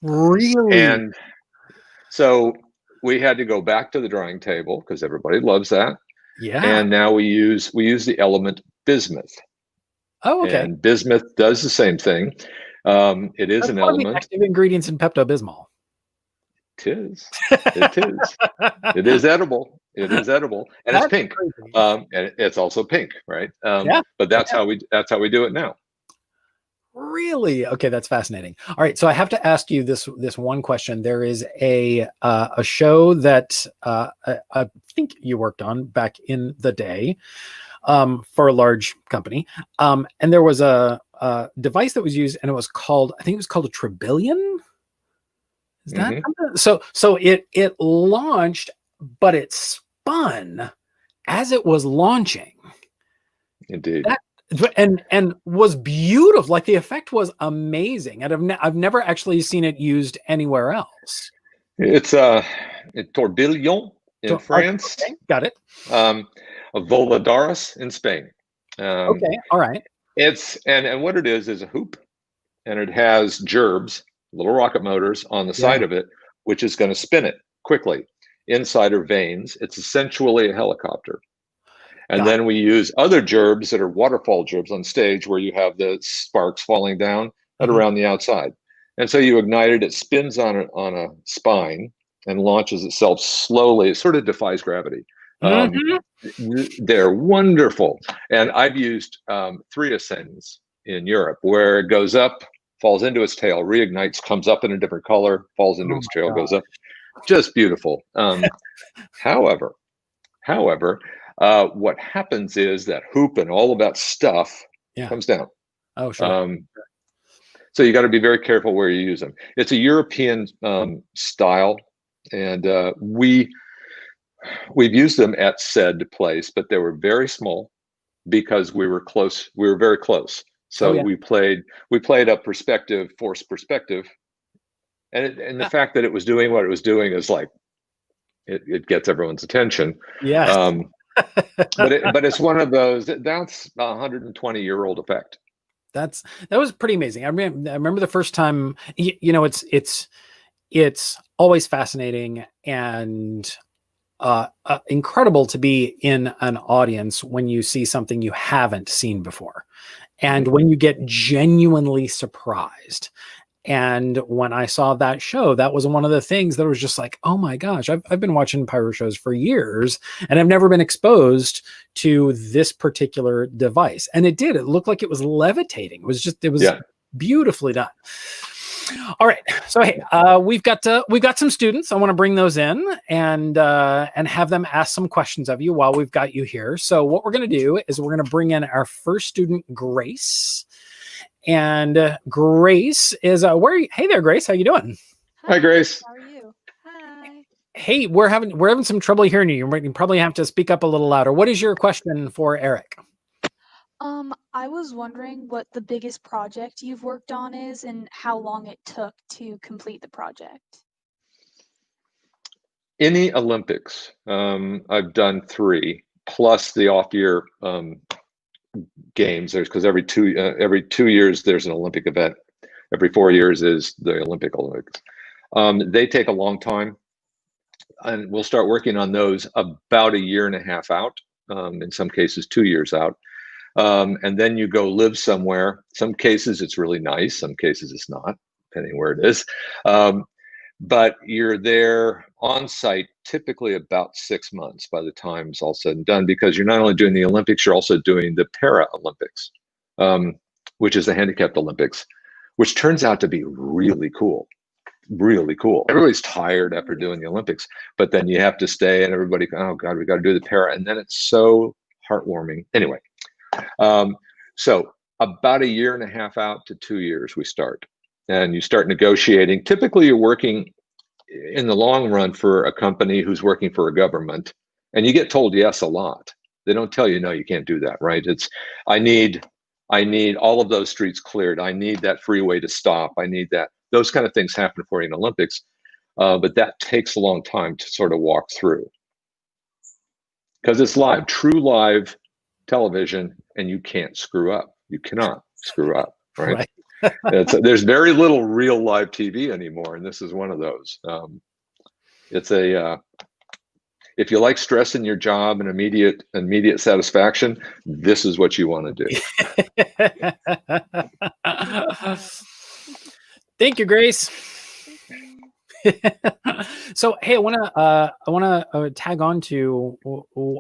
S3: Really?
S4: And so we had to go back to the drawing table because everybody loves that.
S3: Yeah.
S4: And now we use the element bismuth.
S3: Oh, okay.
S4: And bismuth does the same thing. It is
S3: That's
S4: an
S3: one of the
S4: element.
S3: active ingredients in Pepto-Bismol.
S4: It is. It is. It is edible. It is edible, and
S3: That's
S4: it's pink.
S3: crazy.
S4: And it's also pink, right?
S3: Yeah.
S4: But that's how we do it now.
S3: Really? Okay, that's fascinating. All right, so I have to ask you this one question. There is a show that I think you worked on back in the day for a large company, and there was a device that was used, and it was called, I think it was called a Trillium. Is that something? So it launched, but it spun as it was launching.
S4: Indeed.
S3: And was beautiful. Like the effect was amazing. And I've never actually seen it used anywhere else.
S4: It's a tourbillon in France.
S3: Okay, got it.
S4: A voladoras in Spain.
S3: Okay, all right.
S4: It's and what it is a hoop, and it has gerbs, little rocket motors on the side of it, which is going to spin it quickly. Inside are vanes. It's essentially a helicopter. And then we use other gerbs that are waterfall gerbs on stage, where you have the sparks falling down at around the outside. And so you ignite it, it spins on a spine and launches itself slowly. It sort of defies gravity. They're wonderful. And I've used 3 ascends in Europe, where it goes up, falls into its tail, reignites, comes up in a different color, falls into its tail, goes up. Just beautiful. However, what happens is that hoop and all of that stuff comes down.
S3: Oh, sure.
S4: So you got to be very careful where you use them. It's a European style, and we've used them at said place, but they were very small because we were close. We were very close. So we played a forced perspective, and the fact that it was doing what it was doing is like it gets everyone's attention.
S3: Yeah.
S4: But it's one of those that's a 120-year-old effect. That
S3: was pretty amazing. I remember the first time. You know, it's always fascinating and incredible to be in an audience when you see something you haven't seen before, and when you get genuinely surprised. And when I saw that show, that was one of the things that was just like, oh my gosh, I've been watching pyro shows for years, and I've never been exposed to this particular device. And it looked like it was levitating. It was beautifully done. All right. So, hey, we've got some students. I want to bring those in and have them ask some questions of you while we've got you here. So what we're going to do is we're going to bring in our first student, Grace. And Grace is hey there, Grace, how you doing?
S4: Hi, Grace.
S5: How are you? Hi.
S3: Hey, we're having some trouble hearing you. You probably have to speak up a little louder. What is your question for Eric?
S5: I was wondering what the biggest project you've worked on is and how long it took to complete the project.
S4: In the Olympics, I've done 3 plus the off-year games. Because every 2 years there's an Olympic event. Every 4 years is the Olympics. They take a long time. And we'll start working on those about 1.5 years out, in some cases 2 years out. And then you go live somewhere. Some cases it's really nice, some cases it's not, depending where it is. But you're there on site typically about 6 months by the time it's all said and done, because you're not only doing the Olympics, you're also doing the Paralympics, which is the handicapped Olympics, which turns out to be really cool. Really cool. Everybody's tired after doing the Olympics, but then you have to stay and everybody, oh God, we got to do the para. And then it's so heartwarming. Anyway, so about 1.5 years out to 2 years, we start. And you start negotiating. Typically, you're working in the long run for a company who's working for a government, and you get told yes a lot. They don't tell you, no, you can't do that, right? It's, I need all of those streets cleared. I need that freeway to stop. I need that. Those kind of things happen for you in Olympics, but that takes a long time to sort of walk through. Because it's live, true live television, and you can't screw up. You cannot screw up, right? There's very little real live TV anymore, and this is one of those. It's a if you like stress in your job and immediate satisfaction, this is what you want to do.
S3: Thank you, Grace. So, hey, I want to tag on to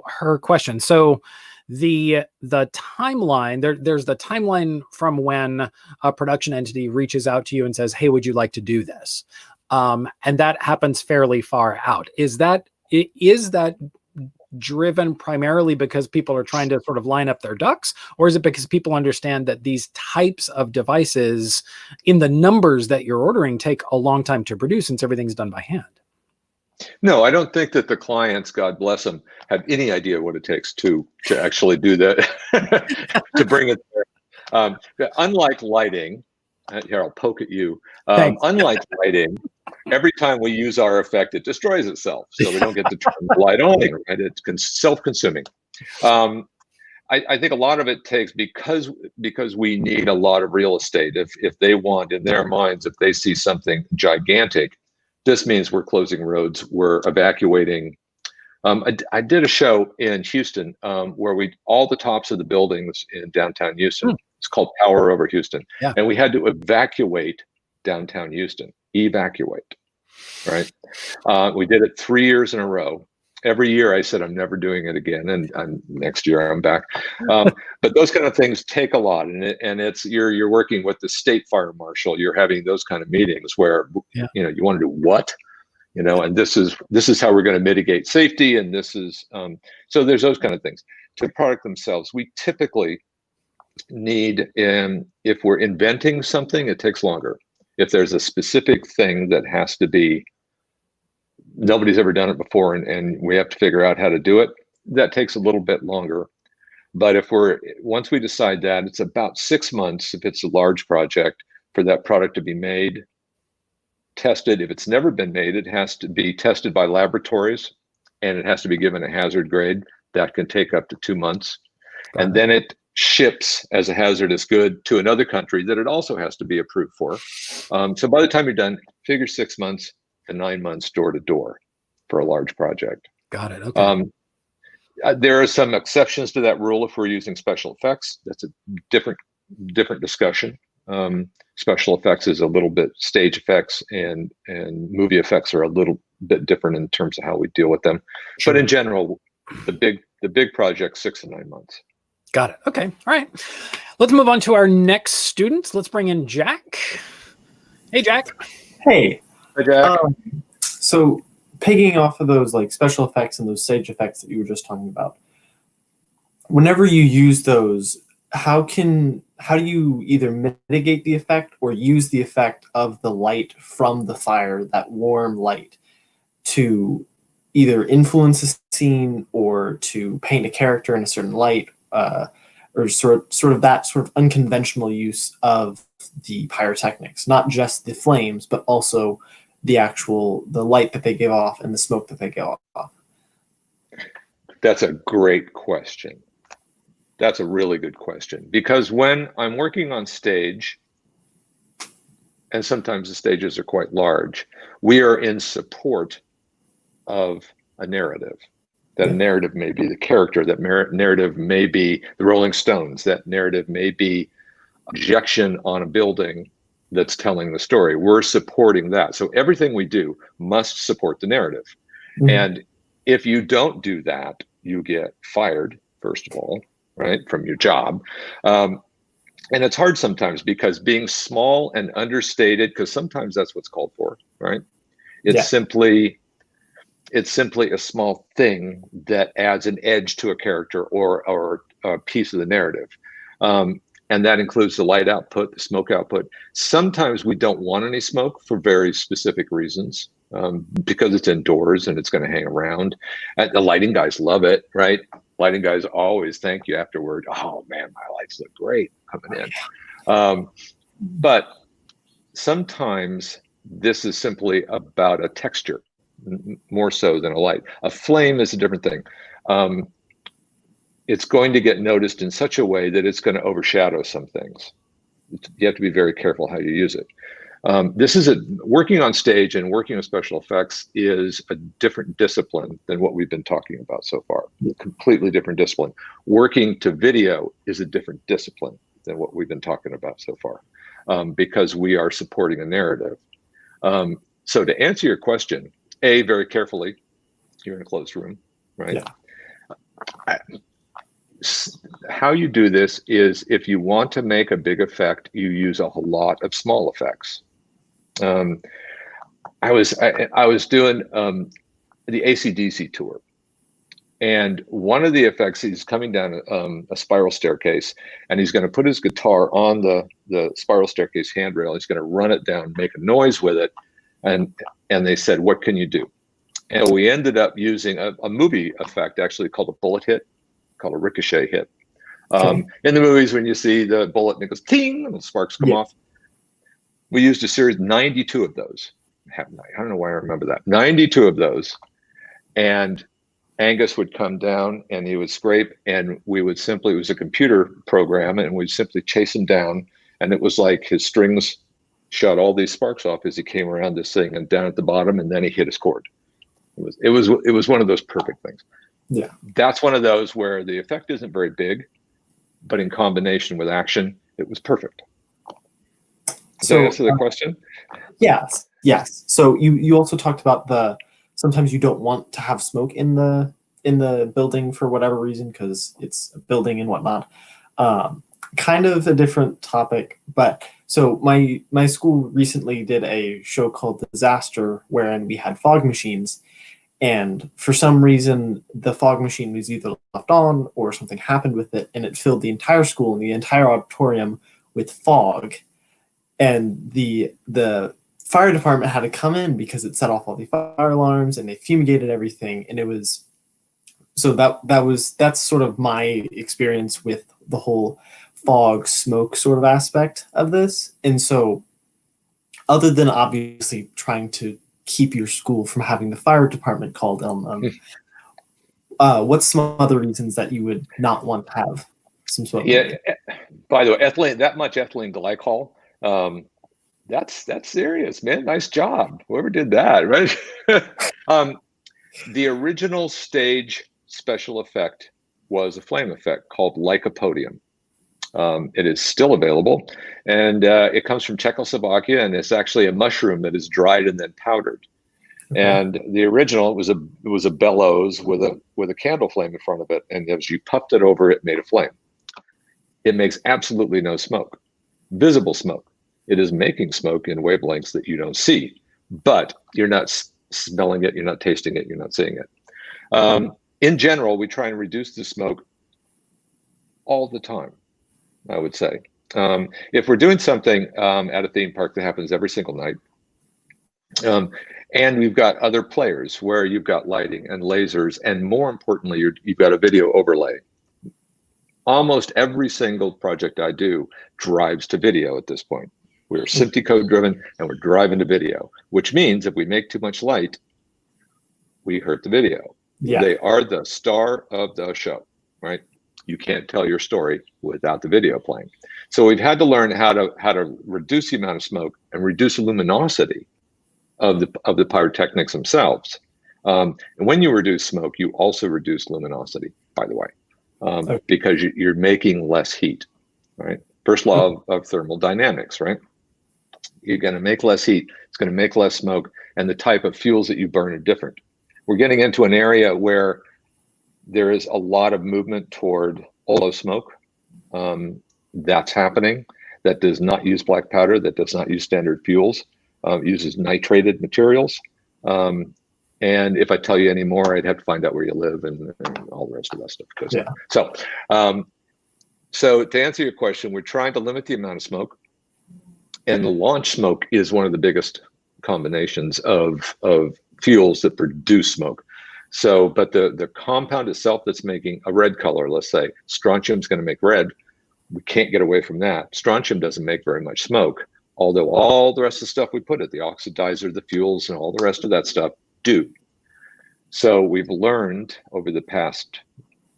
S3: her question. So, the timeline, there's the timeline from when a production entity reaches out to you and says, hey, would you like to do this? And that happens fairly far out. Is that driven primarily because people are trying to sort of line up their ducks, or is it because people understand that these types of devices in the numbers that you're ordering take a long time to produce since everything's done by hand?
S4: No, I don't think that the clients, God bless them, have any idea what it takes to actually do that, to bring it there. Unlike lighting, here, I'll poke at you. Unlike lighting, every time we use our effect, it destroys itself. So we don't get to turn the light on, right? It's self-consuming. I think a lot of it takes, because we need a lot of real estate. If they want, in their minds, if they see something gigantic, this means we're closing roads, we're evacuating. I did a show in Houston where all the tops of the buildings in downtown Houston, it's called Power Over Houston. Yeah. And we had to evacuate downtown Houston, evacuate, right? We did it 3 years in a row. Every year I said, I'm never doing it again. And next year I'm back. But those kind of things take a lot. And it's, you're working with the state fire marshal. You're having those kind of meetings where, you want to do what? And this is how we're going to mitigate safety. And this is, so there's those kind of things. To the product themselves, we typically need, if we're inventing something, it takes longer. If there's a specific thing that has to be, nobody's ever done it before, and we have to figure out how to do it, that takes a little bit longer. But once we decide that, it's about 6 months, if it's a large project, for that product to be made, tested. If it's never been made, it has to be tested by laboratories, and it has to be given a hazard grade. That can take up to 2 months. And then it ships as a hazardous good to another country that it also has to be approved for. So by the time you're done, figure 6 months to 9 months door to door for a large project.
S3: Got it. Okay.
S4: There are some exceptions to that rule if we're using special effects. That's a different discussion. Special effects is a little bit, stage effects and movie effects are a little bit different in terms of how we deal with them. Sure. But in general, the big project, 6 to 9 months.
S3: Got it. Okay. All right. Let's move on to our next students. Let's bring in Jack. Hey, Jack.
S6: Hey.
S4: Hi, Jack.
S6: So pigging off of those like special effects and those stage effects that you were just talking about, whenever you use those, how do you either mitigate the effect or use the effect of the light from the fire, that warm light, to either influence a scene or to paint a character in a certain light, or sort of that sort of unconventional use of the pyrotechnics, not just the flames, but also the light that they give off and the smoke that they give off?
S4: That's a great question. That's a really good question, because when I'm working on stage, and sometimes the stages are quite large, we are in support of a narrative. That narrative may be the character, that narrative may be the Rolling Stones, that narrative may be objection on a building that's telling the story. We're supporting that. So everything we do must support the narrative. Mm-hmm. And if you don't do that, you get fired, first of all, right, from your job. And it's hard sometimes because being small and understated, because sometimes that's what's called for, right? It's simply a small thing that adds an edge to a character or a piece of the narrative. And that includes the light output, the smoke output. Sometimes we don't want any smoke for very specific reasons, because it's indoors and it's going to hang around. And the lighting guys love it, right? Lighting guys always thank you afterward. Oh man, my lights look great coming in. But sometimes this is simply about a texture, more so than a light. A flame is a different thing. It's going to get noticed in such a way that it's going to overshadow some things. You have to be very careful how you use it. Working on stage and working with special effects is a different discipline than what we've been talking about so far. A completely different discipline. Working to video is a different discipline than what we've been talking about so far, because we are supporting a narrative. So to answer your question, very carefully, you're in a closed room, right? Yeah. How you do this is, if you want to make a big effect, you use a lot of small effects. I was doing the AC/DC tour, and one of the effects, he's coming down a spiral staircase, and he's going to put his guitar on the spiral staircase handrail. He's going to run it down, make a noise with it, and they said, "What can you do?" And we ended up using a movie effect, actually called a bullet hit, called a ricochet hit. In the movies, when you see the bullet and it goes ting and the sparks come off, we used a series, 92 of those. I don't know why I remember that. 92 of those. And Angus would come down and he would scrape, and we would simply, it was a computer program, and we'd simply chase him down. And it was like his strings shot all these sparks off as he came around this thing and down at the bottom, and then he hit his chord. It was one of those perfect things. Yeah, that's one of those where the effect isn't very big, but in combination with action, it was perfect. Does that answer the question?
S6: Yes. So you also talked about sometimes you don't want to have smoke in the building for whatever reason, because it's a building and whatnot. Kind of a different topic, but so my school recently did a show called Disaster, wherein we had fog machines. And for some reason, the fog machine was either left on or something happened with it, and it filled the entire school and the entire auditorium with fog. And the fire department had to come in because it set off all the fire alarms, and they fumigated everything. And it was, so that's sort of my experience with the whole fog smoke sort of aspect of this. And so, other than obviously trying to keep your school from having the fire department called on them, what's some other reasons that you would not want to have some smoke?
S4: Yeah. By the way, that much ethylene glycol, that's serious, man. Nice job, whoever did that, right? The original stage special effect was a flame effect called lycopodium. It is still available, and it comes from Czechoslovakia, and it's actually a mushroom that is dried and then powdered. Okay. And the original, it was a bellows with a candle flame in front of it, and as you puffed it over, it made a flame. It makes absolutely no smoke, visible smoke. It is making smoke in wavelengths that you don't see, but you're not smelling it, you're not tasting it, you're not seeing it. In general, we try and reduce the smoke all the time, I would say. If we're doing something at a theme park that happens every single night, and we've got other players where you've got lighting and lasers, and more importantly, you've got a video overlay. Almost every single project I do drives to video at this point. We're SMPTE code driven, and we're driving to video, which means if we make too much light, we hurt the video. Yeah. They are the star of the show, right? You can't tell your story without the video playing. So we've had to learn how to reduce the amount of smoke and reduce the luminosity of the pyrotechnics themselves, And when you reduce smoke, you also reduce luminosity, by the way, because you're making less heat, right? First law of thermodynamics, right? You're going to make less heat. It's going to make less smoke, and the type of fuels that you burn are different. We're getting into an area where there is a lot of movement toward hollow smoke. That's happening. That does not use black powder. That does not use standard fuels. Uses nitrated materials. And if I tell you any more, I'd have to find out where you live and all the rest of that stuff.
S6: Yeah.
S4: So to answer your question, we're trying to limit the amount of smoke. And the launch smoke is one of the biggest combinations of fuels that produce smoke. So, but the compound itself that's making a red color, let's say, strontium is going to make red. We can't get away from that. Strontium doesn't make very much smoke, although all the rest of the stuff we put it, the oxidizer, the fuels, and all the rest of that stuff do. So we've learned over the past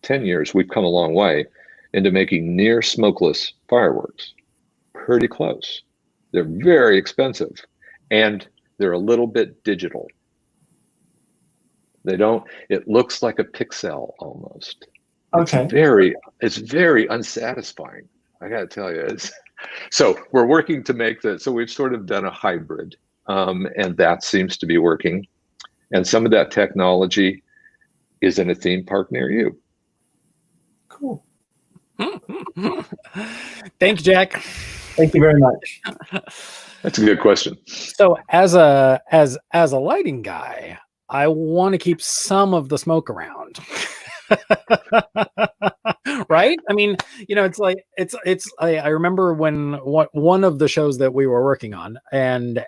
S4: 10 years, we've come a long way into making near smokeless fireworks. Pretty close. They're very expensive, and they're a little bit digital. They don't, it looks like a pixel almost.
S6: Okay.
S4: It's very unsatisfying. I gotta tell you. So we're working to make that. So we've sort of done a hybrid, and that seems to be working. And some of that technology is in a theme park near you.
S6: Cool.
S3: Thank you, Jack.
S6: Thank you very much.
S4: That's a good question.
S3: So as a lighting guy, I want to keep some of the smoke around. Right? I mean, you know, it's like I remember when one of the shows that we were working on, and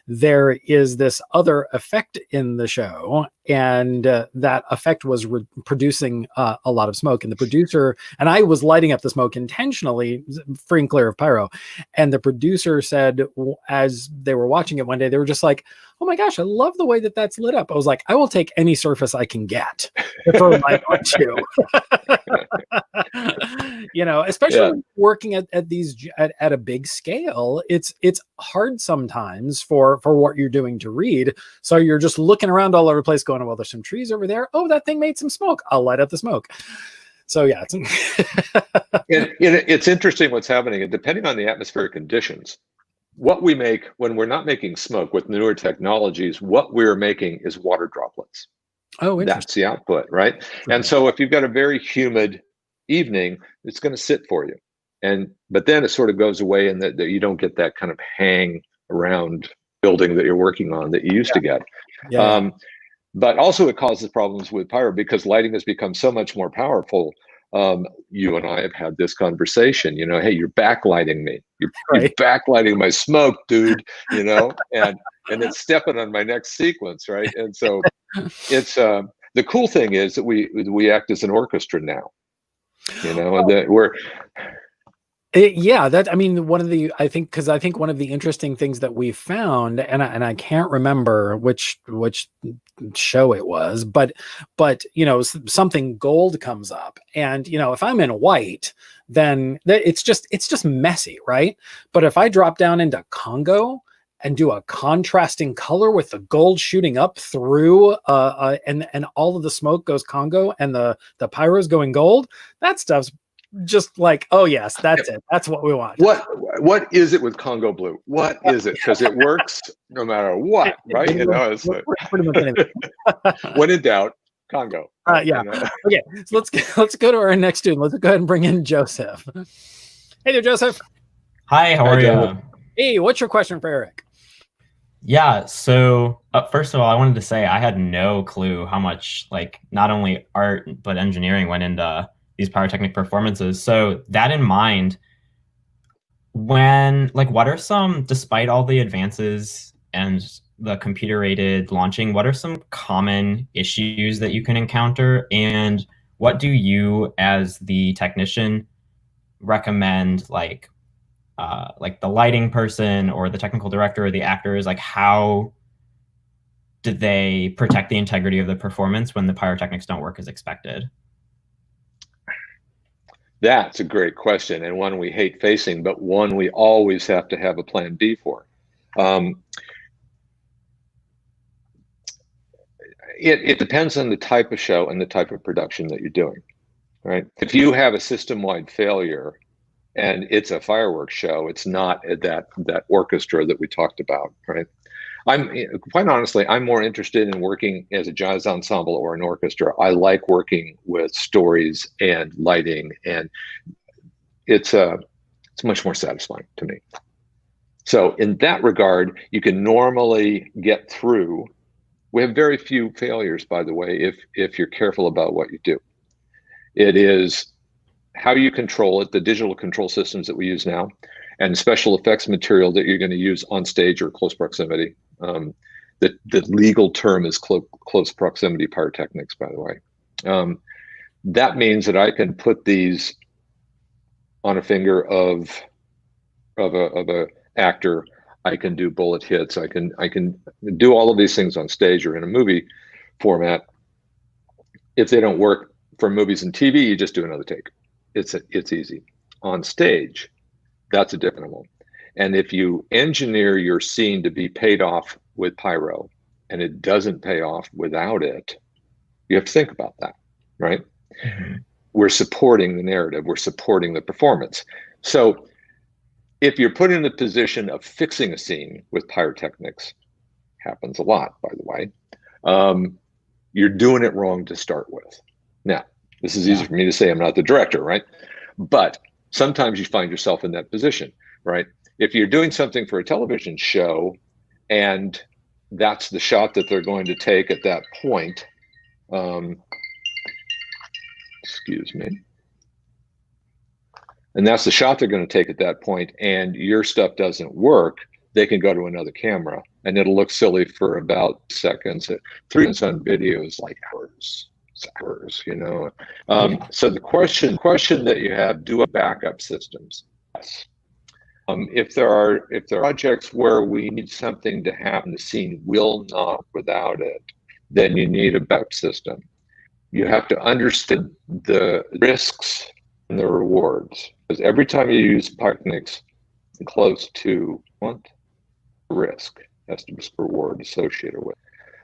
S3: there is this other effect in the show, and that effect was producing a lot of smoke, and the producer and I was lighting up the smoke intentionally, free and clear of pyro, and the producer said, as they were watching it one day, they were just like, oh my gosh, I love the way that that's lit up. I was like, I will take any surface I can get to throw light onto. You know, especially working at these at a big scale, it's hard sometimes for what you're doing to read. So you're just looking around all over the place going, well, there's some trees over there. Oh, that thing made some smoke. I'll light up the smoke. So yeah.
S4: It's interesting what's happening, and depending on the atmospheric conditions, what we make when we're not making smoke with newer technologies, what we're making is water droplets.
S3: Oh,
S4: that's the output, right? Mm-hmm. And so if you've got a very humid evening, it's going to sit for you. But then it sort of goes away, and that you don't get that kind of hang around building that you're working on that you used to get. Yeah. But also it causes problems with pyro because lighting has become so much more powerful. You and I have had this conversation, you know, hey, you're backlighting me. You're backlighting my smoke, dude, you know, and it's stepping on my next sequence, right? And so it's the cool thing is that we act as an orchestra now, you know, and that we're
S3: I mean, I think one of the interesting things that we found, and I can't remember which show it was, but you know, something gold comes up, and you know, if I'm in white, then it's just messy, right? But if I drop down into Congo and do a contrasting color with the gold shooting up through, and all of the smoke goes Congo, and the pyro's going gold, that stuff's just like, oh yes, that's it. That's what we want.
S4: What is it with Congo blue? What is it? Because it works no matter what, right? You know, it's pretty much anything. When in doubt, Congo.
S3: Yeah. You know? Okay, so let's go to our next student. Let's go ahead and bring in Joseph. Hey there, Joseph.
S7: Hi, how are you?
S3: Hey, what's your question for Eric?
S7: Yeah, so first of all, I wanted to say I had no clue how much like not only art but engineering went into these pyrotechnic performances. So that in mind, what are some, despite all the advances and the computer-aided launching, what are some common issues that you can encounter? And what do you, as the technician, recommend, like the lighting person or the technical director or the actors, like how do they protect the integrity of the performance when the pyrotechnics don't work as expected?
S4: That's a great question, and one we hate facing, but one we always have to have a plan B for. It depends on the type of show and the type of production that you're doing, right? If you have a system-wide failure and it's a fireworks show, it's not that orchestra that we talked about, right? I'm quite honestly, I'm more interested in working as a jazz ensemble or an orchestra. I like working with stories and lighting, and it's much more satisfying to me. So in that regard, you can normally get through. We have very few failures, by the way, if you're careful about what you do. It is how you control it, the digital control systems that we use now, and special effects material that you're going to use on stage or close proximity. The legal term is close proximity pyrotechnics, by the way. That means that I can put these on a finger of a actor. I can do bullet hits. I can do all of these things on stage or in a movie format. If they don't work for movies and TV, you just do another take. It's easy. On stage, that's a different one. And if you engineer your scene to be paid off with pyro and it doesn't pay off without it, you have to think about that, right? Mm-hmm. We're supporting the narrative. We're supporting the performance. So if you're put in the position of fixing a scene with pyrotechnics, happens a lot, by the way, you're doing it wrong to start with. Now, this is easy for me to say, I'm not the director, right? But sometimes you find yourself in that position, right? If you're doing something for a television show and that's the shot that they're going to take at that point, excuse me, and that's the shot they're going to take at that point, and your stuff doesn't work, they can go to another camera and it'll look silly for about seconds. 3 minutes on video is like hours, you know. So the question that you have, do a backup systems. Yes. If there are projects where we need something to happen, the scene will not without it, then you need a backup system. You have to understand the risks and the rewards, because every time you use pyrotechnics, close to what risk has to be reward associated with,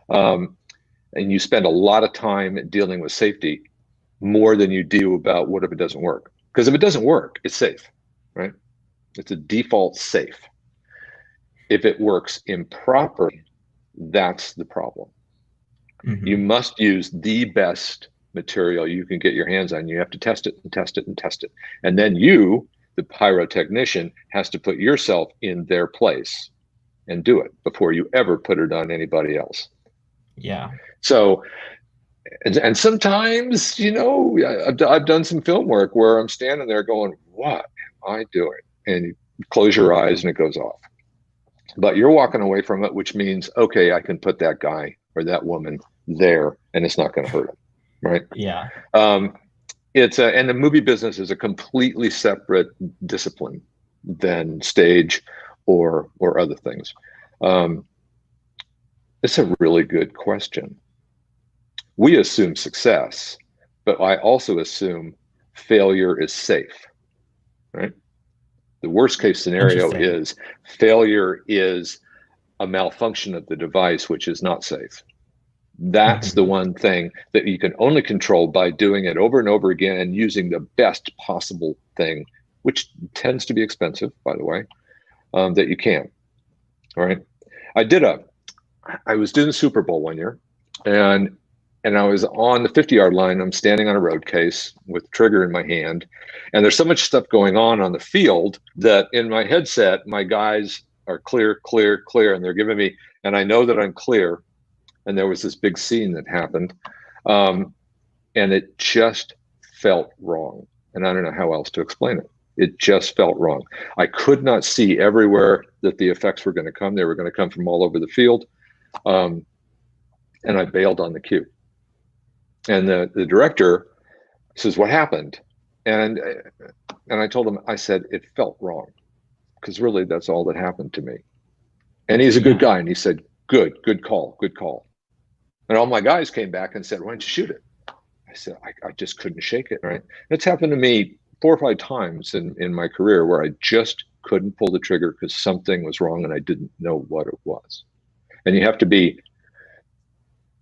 S4: and you spend a lot of time dealing with safety more than you do about what if it doesn't work. Because if it doesn't work, it's safe, right? It's a default safe. If it works improperly, that's the problem. Mm-hmm. You must use the best material you can get your hands on. You have to test it and test it and test it. And then you, the pyrotechnician, has to put yourself in their place and do it before you ever put it on anybody else. Yeah. So, and sometimes, you know, I've done some film work where I'm standing there going, what am I doing? And you close your eyes and it goes off. But you're walking away from it, which means, okay, I can put that guy or that woman there and it's not going to hurt them, right? Yeah. And the movie business is a completely separate discipline than stage or other things. It's a really good question. We assume success, but I also assume failure is safe, right? The worst case scenario is failure is a malfunction of the device, which is not safe. That's the one thing that you can only control by doing it over and over again and using the best possible thing, which tends to be expensive, by the way, that you can. All right. I was doing the Super Bowl one year, and I was on the 50-yard line. I'm standing on a road case with the trigger in my hand, and there's so much stuff going on the field that in my headset, my guys are clear, clear, clear, and they're giving me, and I know that I'm clear. And there was this big scene that happened, and it just felt wrong. And I don't know how else to explain it. It just felt wrong. I could not see everywhere that the effects were going to come. They were going to come from all over the field. And I bailed on the cue. And the director says, what happened? And I told him, I said, it felt wrong. Because really, that's all that happened to me. And he's a good guy. And he said, good call. And all my guys came back and said, why don't you shoot it? I said, I just couldn't shake it, right? It's happened to me 4 or 5 times in my career where I just couldn't pull the trigger because something was wrong and I didn't know what it was. And you have to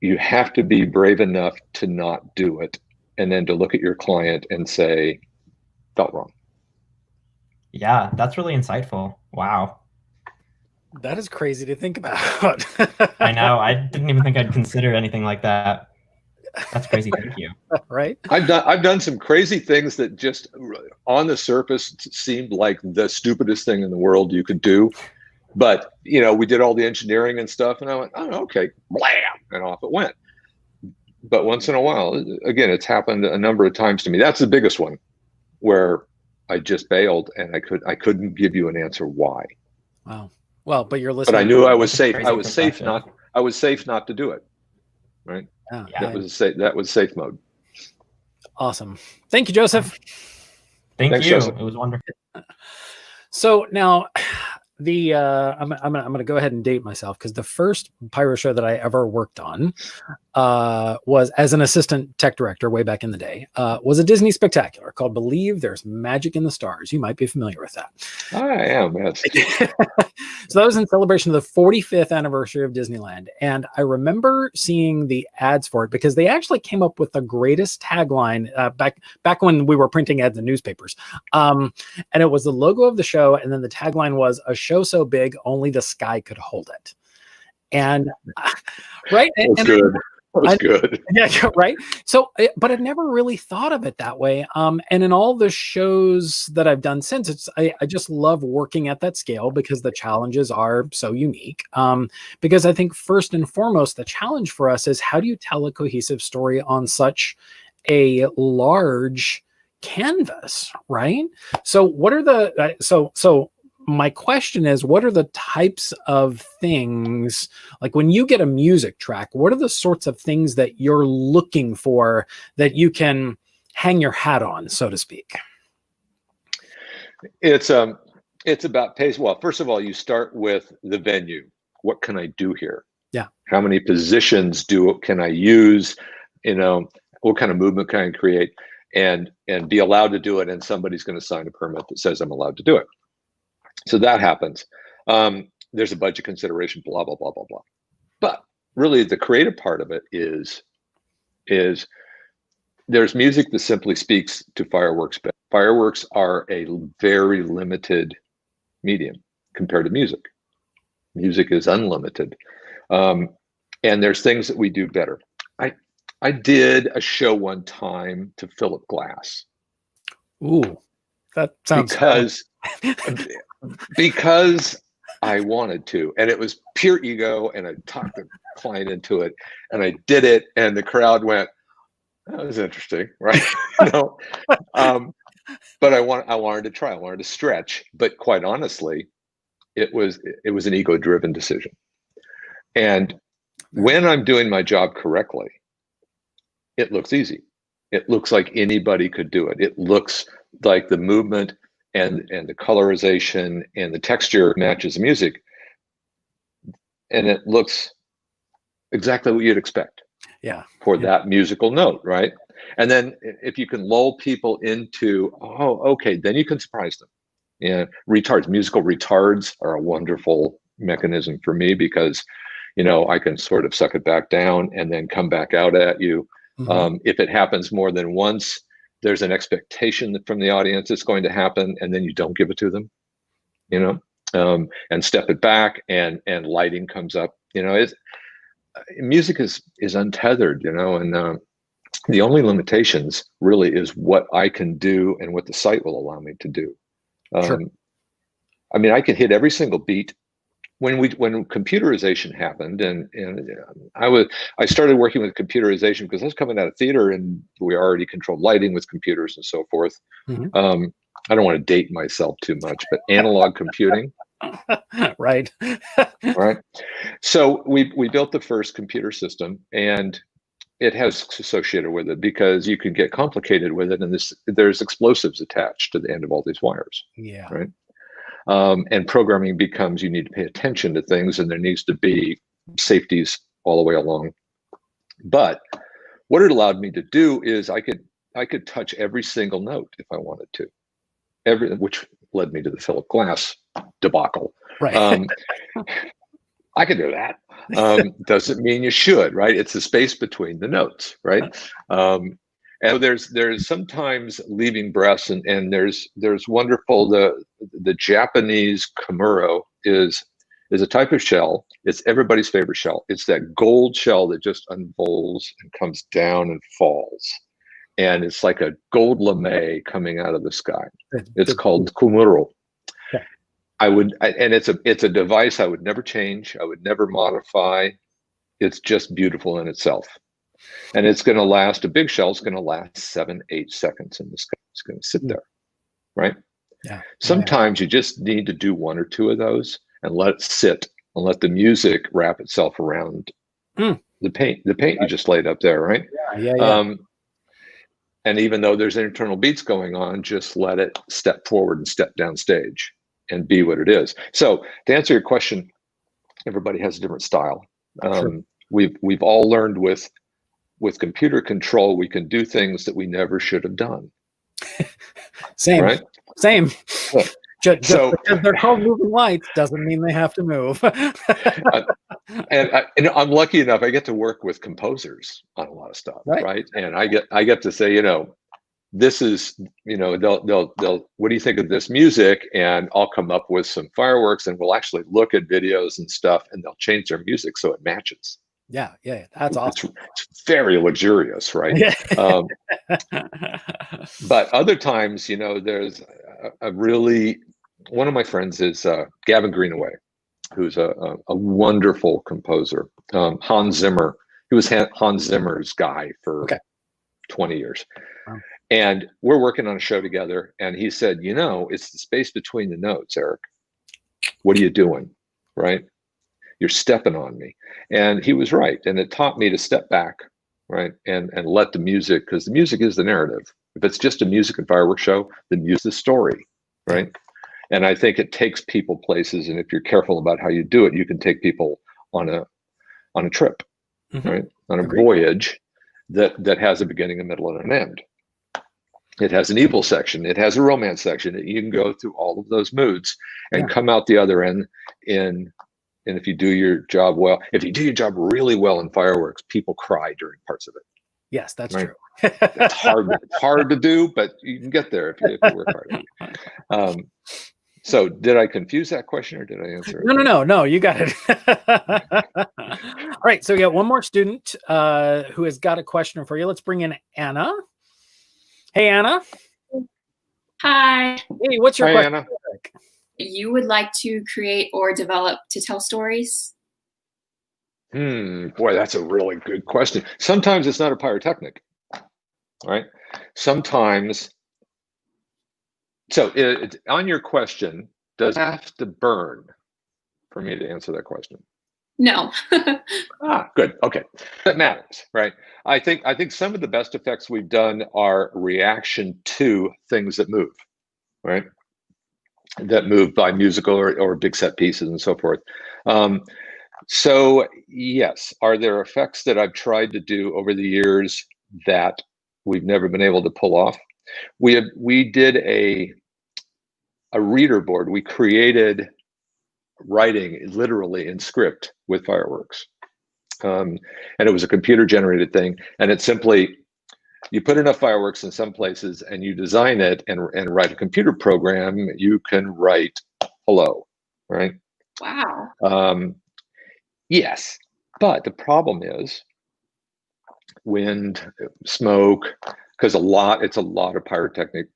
S4: you have to be brave enough to not do it, and then to look at your client and say, felt wrong.
S7: Yeah, that's really insightful. Wow.
S3: That is crazy to think about.
S7: I know. I didn't even think I'd consider anything like that. That's crazy. Thank you.
S3: Right?
S4: I've done some crazy things that just on the surface seemed like the stupidest thing in the world you could do. But, you know, we did all the engineering and stuff, and I went, oh, okay, blam, and off it went. But once in a while, again, it's happened a number of times to me. That's the biggest one, where I just bailed, and I couldn't give you an answer why.
S3: Wow. Well, but you're listening.
S4: But I knew I was safe.
S7: Crazy
S4: I was safe
S7: perspective.
S4: not to do it. Right.
S3: Yeah.
S4: That was safe mode.
S3: Awesome. Thank you, Joseph.
S7: Thanks, you.
S4: Joseph.
S7: It was wonderful.
S3: So now I'm gonna go ahead and date myself, because the first pyro show that I ever worked on was as an assistant tech director way back in the day, was a Disney spectacular called Believe There's Magic in the Stars. You might be familiar with that.
S4: I am, yes.
S3: So that was in celebration of the 45th anniversary of Disneyland. And I remember seeing the ads for it, because they actually came up with the greatest tagline back when we were printing ads in newspapers. And it was the logo of the show. And then the tagline was, "A show so big, only the sky could hold it." And right.
S4: That's good. That's good.
S3: Yeah, right. So, but I've never really thought of it that way. And in all the shows that I've done since, I just love working at that scale, because the challenges are so unique. Because I think first and foremost, the challenge for us is, how do you tell a cohesive story on such a large canvas, right? So what are the, so my question is, what are the types of things, like when you get a music track, what are the sorts of things that you're looking for that you can hang your hat on, so to speak?
S4: It's about pace. Well, first of all, you start with the venue. What can I do here?
S3: Yeah.
S4: How many positions can I use? You know, what kind of movement can I create? And be allowed to do it, and somebody's going to sign a permit that says I'm allowed to do it. So that happens. There's a budget consideration, blah, blah, blah, blah, blah. But really the creative part of it is there's music that simply speaks to fireworks. But fireworks are a very limited medium compared to music. Music is unlimited. And there's things that we do better. I did a show one time to Philip Glass.
S3: Ooh, that sounds
S4: because I wanted to, and it was pure ego, and I talked the client into it, and I did it, and the crowd went, "That was interesting," right? You know, but I wanted to try. I wanted to stretch, but quite honestly, it was an ego-driven decision. And when I'm doing my job correctly, it looks easy. It looks like anybody could do it. It looks like the movement and the colorization and the texture matches the music, and it looks exactly what you'd expect.
S3: Yeah.
S4: For that musical note, right? And then if you can lull people into, oh, okay, then you can surprise them. Yeah, musical retards are a wonderful mechanism for me, because, you know, I can sort of suck it back down and then come back out at you. Mm-hmm. If it happens more than once, there's an expectation that from the audience it's going to happen, and then you don't give it to them, you know, and step it back, and lighting comes up. You know, music is untethered, you know, and the only limitations really is what I can do and what the site will allow me to do.
S3: Sure.
S4: I mean, I can hit every single beat. When computerization happened, and I started working with computerization because I was coming out of theater, and we already controlled lighting with computers and so forth. Mm-hmm. I don't want to date myself too much, but analog computing,
S3: right?
S4: Right. So we built the first computer system, and it has associated with it, because you can get complicated with it, and there's explosives attached to the end of all these wires.
S3: Yeah.
S4: Right. And programming becomes, you need to pay attention to things, and there needs to be safeties all the way along. But what it allowed me to do is I could touch every single note if I wanted to, which led me to the Philip Glass debacle.
S3: Right.
S4: I can do that. Doesn't mean you should, right? It's the space between the notes, right? And there's sometimes leaving breaths, and there's wonderful, the Japanese komuro is a type of shell. It's everybody's favorite shell. It's that gold shell that just unfolds and comes down and falls. And it's like a gold lame coming out of the sky. It's called komuro. And it's a device I would never change. I would never modify. It's just beautiful in itself. And it's going to last, a big shell is going to last 7-8 seconds in the sky. It's going to sit there, right?
S3: Yeah.
S4: Sometimes you just need to do 1 or 2 of those and let it sit and let the music wrap itself around the paint you just laid up there, right?
S3: Yeah.
S4: And even though there's internal beats going on, just let it step forward and step down stage and be what it is. So to answer your question, everybody has a different style.
S3: Sure.
S4: We've all learned with computer control, we can do things that we never should have done.
S3: Same,
S4: right?
S3: Same. Just
S4: So
S3: because they're called moving lights doesn't mean they have to move.
S4: and I'm lucky enough, I get to work with composers on a lot of stuff, right? And I get to say, this is, they'll what do you think of this music? And I'll come up with some fireworks, and we'll actually look at videos and stuff, and they'll change their music so it matches.
S3: Yeah, that's awesome.
S4: It's very luxurious, right? But other times, there's a really, one of my friends is Gavin Greenaway, who's a wonderful composer. Hans Zimmer, he was Hans Zimmer's guy for 20 years. Wow. And we're working on a show together, and he said, it's the space between the notes, Eric. What are you doing, right? You're stepping on me. And he was right. And it taught me to step back, right? And let the music, because the music is the narrative. If it's just a music and fireworks show, then use the story, right? And I think it takes people places. And if you're careful about how you do it, you can take people on a trip, right? On a voyage that has a beginning, a middle, and an end. It has an evil section. It has a romance section. You can go through all of those moods and come out the other end and if you do your job well, if you do your job really well in fireworks, people cry during parts of it.
S3: Yes, that's true.
S4: It's hard to do, but you can get there if you work hard. So did I confuse that question, or did I answer it?
S3: No, you got it. All right, so we got one more student who has got a question for you. Let's bring in Anna. Hey, Anna.
S8: Hi.
S3: Hey, what's your question?
S4: Anna.
S8: You would like to create or develop to tell stories?
S4: Boy, that's a really good question. Sometimes it's not a pyrotechnic, right? Sometimes, so on your question, does it have to burn for me to answer that question?
S8: No.
S4: Good. Okay, that matters, right? I think some of the best effects we've done are reaction to things that move, right? That move by musical or big set pieces and so forth. So yes, are there effects that I've tried to do over the years that we've never been able to pull off? We did a reader board. We created writing literally in script with fireworks. And it was a computer generated thing. And it's simply, you put enough fireworks in some places and you design it and write a computer program, you can write hello, right?
S8: Wow.
S4: Yes, but the problem is wind, smoke, because it's a lot of pyrotechnic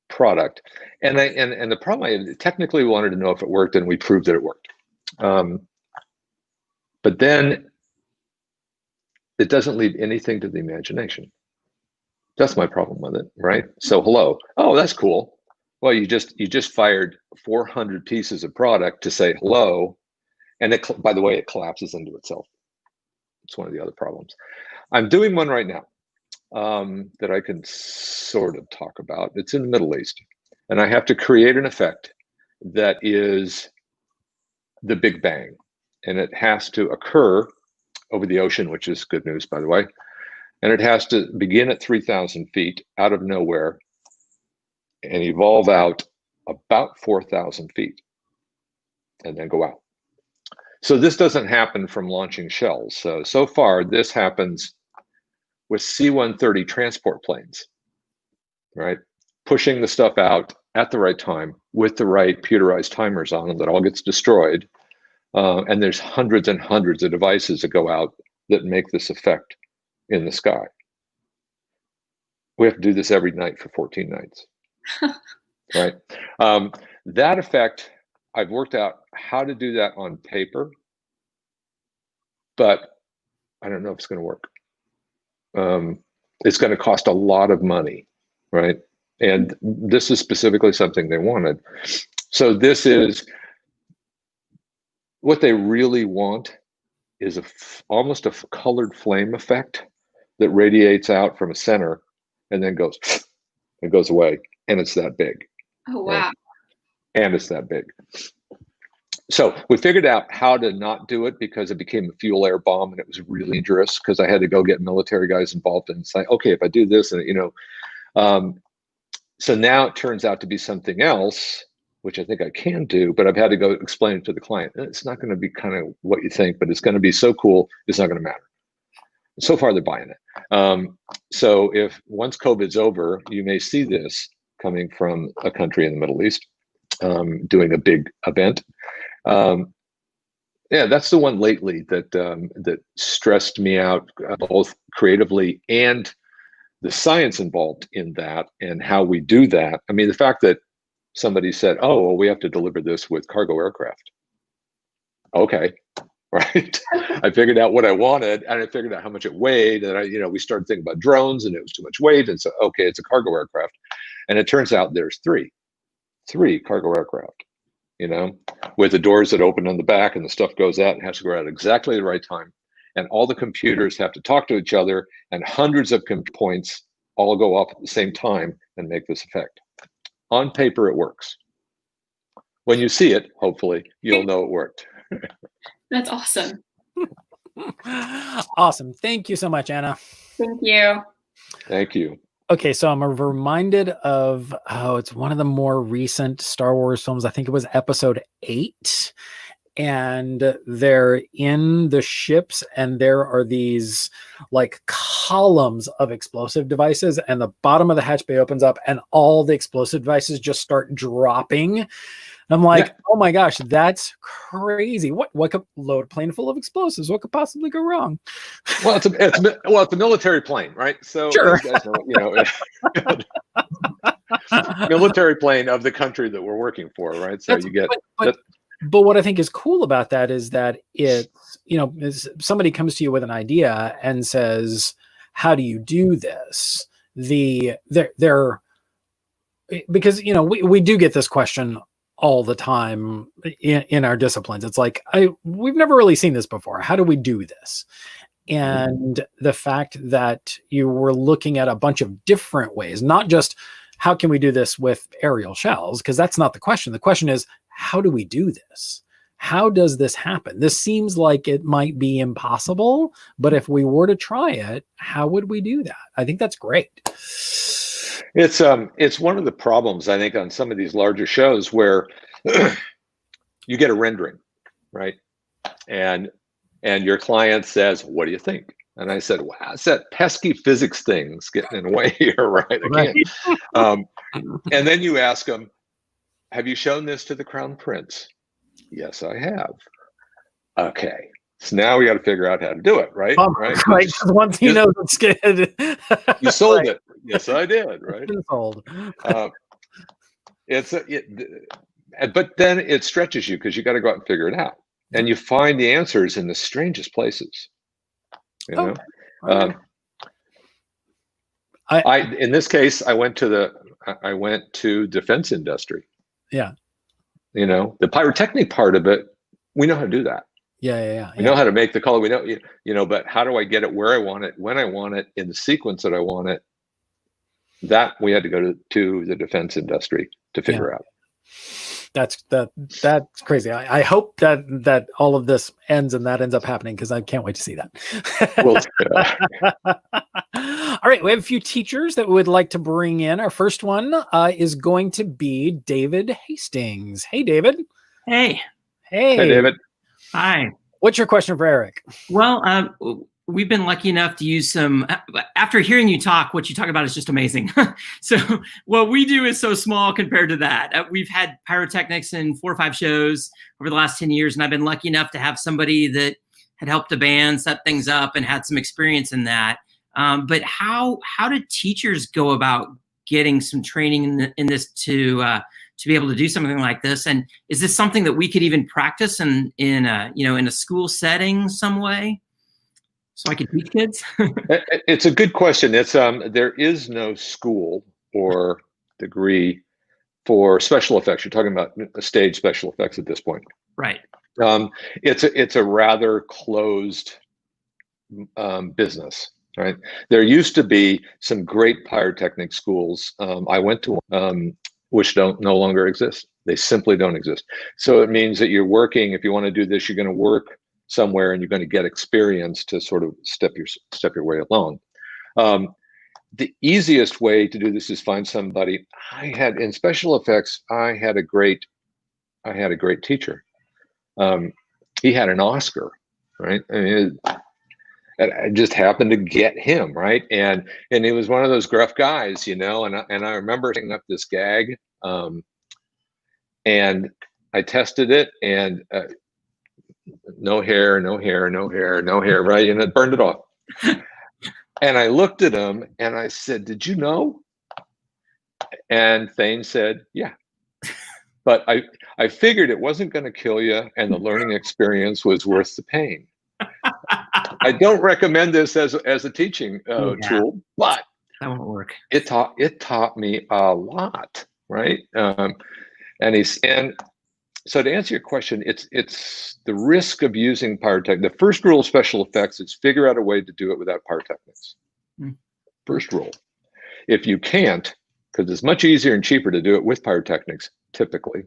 S4: product. And the problem, I technically wanted to know if it worked, and we proved that it worked. But then it doesn't leave anything to the imagination. That's my problem with it, right? So hello, oh, that's cool. Well, you just fired 400 pieces of product to say hello, and by the way, it collapses into itself. It's one of the other problems. I'm doing one right now that I can sort of talk about. It's in the Middle East, and I have to create an effect that is the Big Bang, and it has to occur over the ocean, which is good news, by the way. And it has to begin at 3,000 feet out of nowhere and evolve out about 4,000 feet and then go out. So this doesn't happen from launching shells. So far, this happens with C-130 transport planes, right? Pushing the stuff out at the right time with the right pewterized timers on them that all gets destroyed. And there's hundreds and hundreds of devices that go out that make this effect in the sky. We have to do this every night for 14 nights, right? That effect, I've worked out how to do that on paper, but I don't know if it's going to work. It's going to cost a lot of money, right? And this is specifically something they wanted. So this is what they really want, is almost a colored flame effect that radiates out from a center and then goes away, and it's that big.
S8: Oh, wow.
S4: Right? And it's that big. So we figured out how to not do it because it became a fuel air bomb and it was really dangerous, because I had to go get military guys involved and say, okay, if I do this, and so now it turns out to be something else, which I think I can do, but I've had to go explain it to the client. It's not going to be kind of what you think, but it's going to be so cool, it's not going to matter. So far, they're buying it. So if once COVID's over, you may see this coming from a country in the Middle East, doing a big event. Yeah, that's the one lately that stressed me out, both creatively and the science involved in that and how we do that. I mean, the fact that somebody said, oh, well, we have to deliver this with cargo aircraft. Okay, right. I figured out what I wanted, and I figured out how much it weighed, and we started thinking about drones, and it was too much weight, and so, okay, it's a cargo aircraft. And it turns out there's three cargo aircraft, with the doors that open on the back, and the stuff goes out and has to go out exactly the right time. And all the computers have to talk to each other, and hundreds of points all go off at the same time and make this effect. On paper, it works. When you see it, hopefully, you'll know it worked.
S8: That's awesome.
S3: Awesome. Thank you so much, Anna.
S8: Thank you.
S4: Thank you.
S3: Okay, so I'm reminded of, it's one of the more recent Star Wars films. I think it was episode 8. And they're in the ships, and there are these like columns of explosive devices, and the bottom of the hatch bay opens up and all the explosive devices just start dropping. And I'm like, yeah. Oh my gosh, that's crazy. What could load a plane full of explosives? What could possibly go wrong?
S4: Well, it's a military plane, right? So
S3: sure.
S4: You guys know, military plane of the country that we're working for, right? So you get
S3: But what I think is cool about that is that somebody comes to you with an idea and says, how do you do this? Because, we do get this question all the time in our disciplines. It's like, we've never really seen this before. How do we do this? And the fact that you were looking at a bunch of different ways, not just how can we do this with aerial shells? Because that's not the question. The question is, how do we do this? How does this happen? This seems like it might be impossible, but if we were to try it, how would we do that? I think that's great.
S4: It's one of the problems, I think, on some of these larger shows where you get a rendering, right? And your client says, what do you think? And I said, wow, it's that pesky physics thing's getting in the way here, right? Again. And then you ask them, have you shown this to the Crown Prince? Yes, I have. Okay. So now we got to figure out how to do it, right?
S3: Right. Once he knows it's good.
S4: You sold it. Yes, I did. Right.
S3: It's sold.
S4: But then it stretches you because you got to go out and figure it out, and you find the answers in the strangest places. In this case, I went to defense industry.
S3: Yeah.
S4: The pyrotechnic part of it, we know how to do that.
S3: Yeah.
S4: We know how to make the color. We know, but how do I get it where I want it, when I want it, in the sequence that I want it? That we had to go to the defense industry to figure out.
S3: That's crazy. I hope that all of this ends and that ends up happening, because I can't wait to see that. All right, we have a few teachers that we would like to bring in. Our first one is going to be David Hastings. Hey, David.
S9: Hey,
S4: David.
S9: Hi.
S3: What's your question for Eric?
S9: Well, we've been lucky enough to use some, after hearing you talk, what you talk about is just amazing. So what we do is so small compared to that. We've had Pyrotechnics in 4 or 5 shows over the last 10 years, and I've been lucky enough to have somebody that had helped a band set things up and had some experience in that. But how do teachers go about getting some training in this to be able to do something like this? And is this something that we could even practice in a school setting some way, so I could teach kids?
S4: It's a good question. It's there is no school or degree for special effects. You're talking about stage special effects at this point,
S9: Right.
S4: It's a rather closed business, right? There used to be some great pyrotechnic schools. I went to which no longer exist. They simply don't exist. So it means that you're working. If you want to do this, you're going to work somewhere, and you're going to get experience to sort of step your way along. The easiest way to do this is find somebody. In special effects, I had a great teacher. He had an Oscar, right? I mean, I just happened to get him, right? And he was one of those gruff guys, and I remember taking up this gag, and I tested it, and no hair, right? And it burned it off. And I looked at him and I said, "Did you know?" And Thane said, "Yeah." But I figured it wasn't going to kill you, and the learning experience was worth the pain. I don't recommend this as a teaching tool, but
S9: that won't work.
S4: It taught me a lot, right? And so to answer your question, it's the risk of using pyrotechnics. The first rule of special effects is figure out a way to do it without pyrotechnics. First rule. If you can't, because it's much easier and cheaper to do it with pyrotechnics, typically,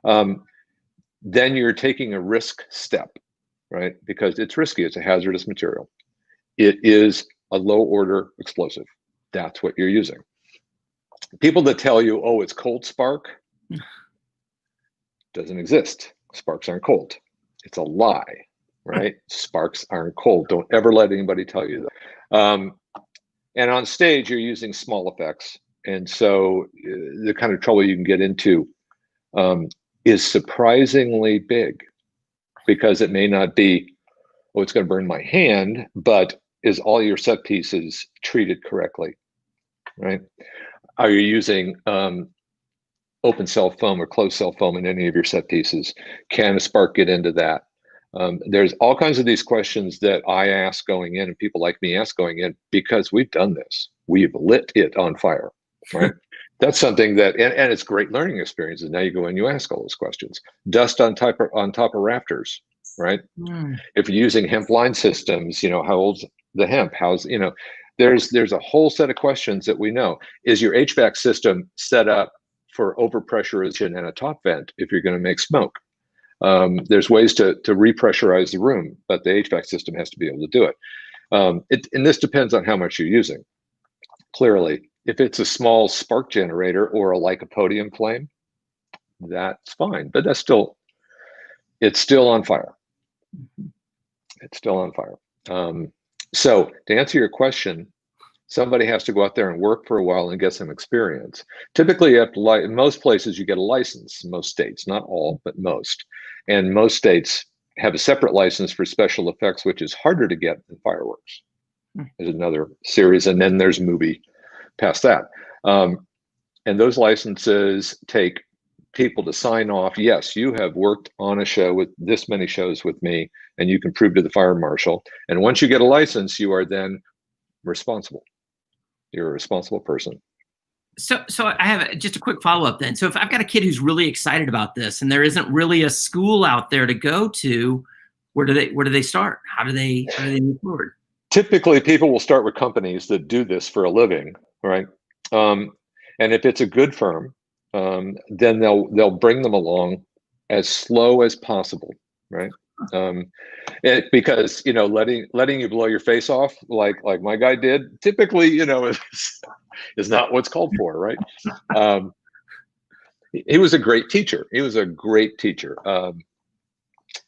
S4: then you're taking a risk step, right? Because it's risky. It's a hazardous material. It is a low order explosive. That's what you're using. People that tell you, "Oh, it's cold spark," doesn't exist. Sparks aren't cold. It's a lie, right? Sparks aren't cold. Don't ever let anybody tell you that. And on stage, you're using small effects. And so the kind of trouble you can get into is surprisingly big, because it may not be, "Oh, it's going to burn my hand," but is all your set pieces treated correctly, right? Are you using open cell foam or closed cell foam in any of your set pieces? Can a spark get into that? There's all kinds of these questions that I ask going in, and people like me ask going in, because we've done this. We've lit it on fire, right? That's something that, and it's great learning experiences. Now you go in, you ask all those questions. Dust on top of rafters, right? If you're using hemp line systems, how old's the hemp? There's a whole set of questions that we know. Is your HVAC system set up for overpressurization and a top vent if you're going to make smoke? There's ways to repressurize the room, but the HVAC system has to be able to do it. And this depends on how much you're using. Clearly, if it's a small spark generator or a lycopodium flame, that's fine, but it's still on fire. It's still on fire. So to answer your question, somebody has to go out there and work for a while and get some experience. Typically, you have to, in most places, you get a license. Most states, not all, but most. And most states have a separate license for special effects, which is harder to get than fireworks. There's another series, and then there's movie past that. And those licenses take people to sign off. Yes, you have worked on a show with this many shows with me, and you can prove to the fire marshal. And once you get a license, you are then responsible. You're a responsible person.
S9: So I have just a quick follow-up then. So if I've got a kid who's really excited about this, and there isn't really a school out there to go to, where do they start? How do they move forward?
S4: Typically, people will start with companies that do this for a living, right? And if it's a good firm, then they'll bring them along as slow as possible, right? Because letting you blow your face off like my guy did, typically is not what's called for, right? He was a great teacher.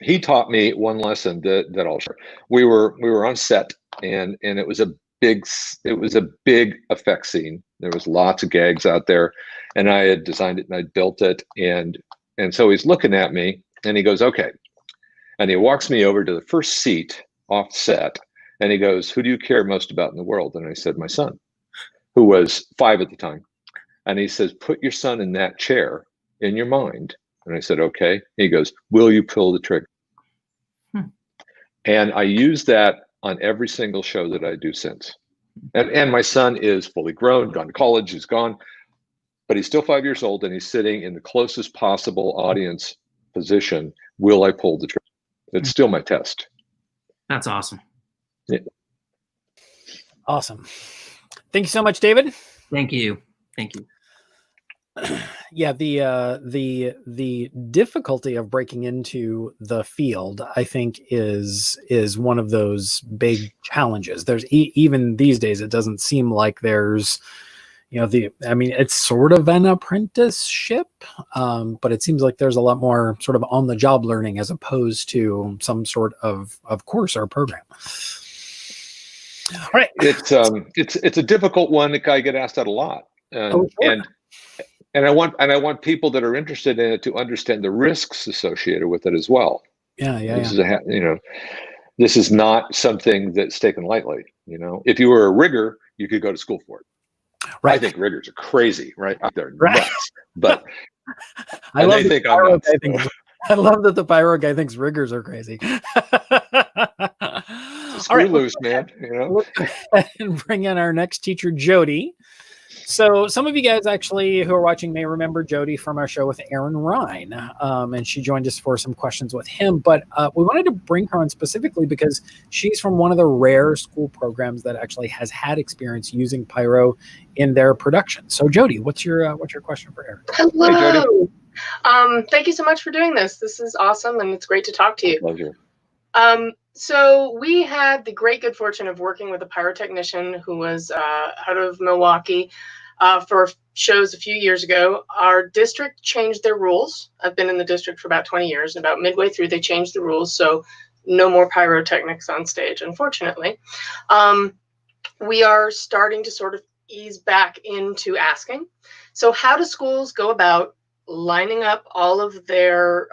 S4: he taught me one lesson that I'll share. We were on set, and it was a big effect scene. There was lots of gags out there, and I had designed it and I built it, and so he's looking at me and he goes, okay, and he walks me over to the first seat off set, and he goes, who do you care most about in the world? And I said, my son, who was 5 at the time. And he says, put your son in that chair in your mind. And I said, okay. And he goes, will you pull the trigger? And I use that on every single show that I do since. And my son is fully grown, gone to college, he's gone, but he's still 5 years old, and he's sitting in the closest possible audience position. Will I pull the trigger? It's still my test.
S9: That's awesome.
S4: Yeah.
S3: Awesome. Thank you so much, David.
S9: Thank you. Thank you.
S3: Yeah, the difficulty of breaking into the field, I think, is one of those big challenges. There's even these days, it doesn't seem like there's, I mean, it's sort of an apprenticeship, but it seems like there's a lot more sort of on the job learning as opposed to some sort of course or program. All right.
S4: It's a difficult one that I get asked that a lot.
S3: Sure.
S4: And I want people that are interested in it to understand the risks associated with it as well. This is not something that's taken lightly. If you were a rigger, you could go to school for it. Right. I think riggers are crazy, right? They're nuts. But
S3: I love that the pyro guy thinks riggers are crazy.
S4: Screw loose, man.
S3: And bring in our next teacher, Jody. So some of you guys actually who are watching may remember Jody from our show with Aaron Ryan, and she joined us for some questions with him. But we wanted to bring her on specifically because she's from one of the rare school programs that actually has had experience using pyro in their production. So Jody, what's your question for Aaron?
S10: Hello.
S4: Hey, Jody.
S10: Thank you so much for doing this. This is awesome, and it's great to talk to you.
S4: Pleasure.
S10: So we had the great good fortune of working with a pyrotechnician who was out of Milwaukee for shows a few years ago. Our district changed their rules. I've been in the district for about 20 years, and about midway through, they changed the rules. So no more pyrotechnics on stage, unfortunately. We are starting to sort of ease back into asking. So how do schools go about lining up all of their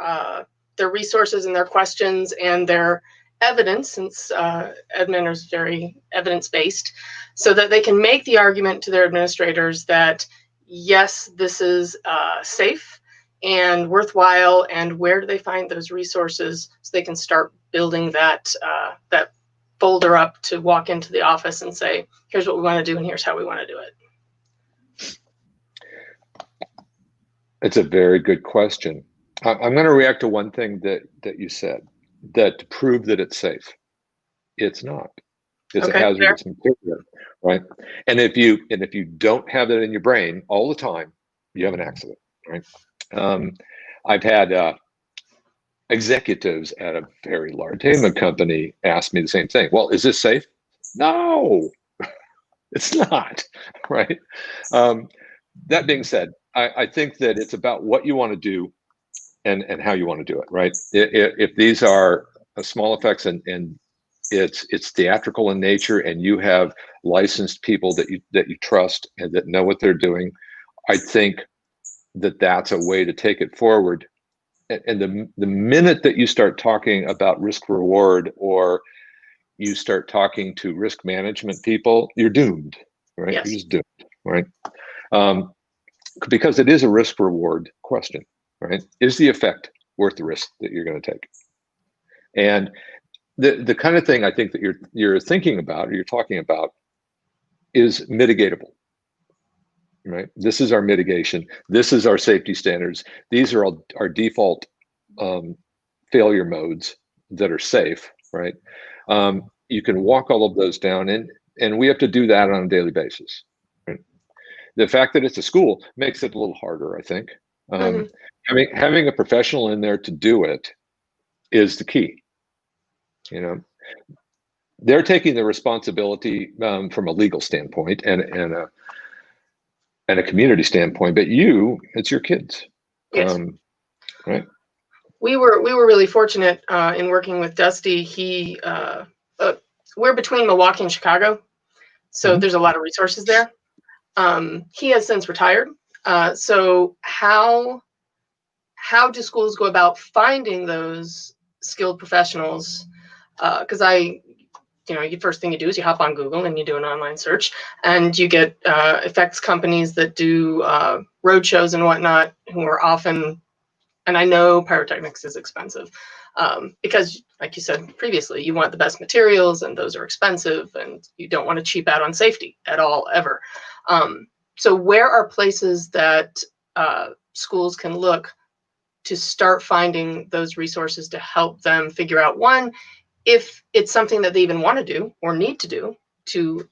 S10: resources and their questions and their evidence, since admin is very evidence-based, so that they can make the argument to their administrators that, yes, this is safe and worthwhile, and where do they find those resources so they can start building that folder up to walk into the office and say, here's what we want to do and here's how we want to do it.
S4: It's a very good question. I'm going to react to one thing that you said, that to prove that it's safe. It's not. It's a hazardous material, right? And if you don't have that in your brain all the time, you have an accident, right? I've had executives at a very large entertainment company ask me the same thing. Well, is this safe? No, it's not, right? That being said, I think that it's about what you want to do and how you want to do it, right? If these are small effects and it's theatrical in nature, and you have licensed people that you trust and that know what they're doing, I think that that's a way to take it forward. And the minute that you start talking about risk reward, or you start talking to risk management people, you're doomed, right?
S10: Yes.
S4: You're just doomed, right? Because it is a risk reward question. Right? Is the effect worth the risk that you're going to take? And the kind of thing I think that you're thinking about, or you're talking about, is mitigatable. Right? This is our mitigation. This is our safety standards. These are all our default failure modes that are safe. Right? You can walk all of those down, and we have to do that on a daily basis. Right? The fact that it's a school makes it a little harder, I think. Having a professional in there to do it is the key. They're taking the responsibility from a legal standpoint and a community standpoint, but it's your kids,
S10: yes.
S4: Right?
S10: we were really fortunate in working with Dusty. We're between Milwaukee and Chicago, so there's a lot of resources there. He has since retired. So how do schools go about finding those skilled professionals? Because the first thing you do is you hop on Google and you do an online search, and you get effects companies that do road shows and whatnot, who are often, and I know pyrotechnics is expensive because, like you said previously, you want the best materials, and those are expensive, and you don't want to cheap out on safety at all, ever. So where are places that schools can look to start finding those resources to help them figure out, one, if it's something that they even want to do or need to do to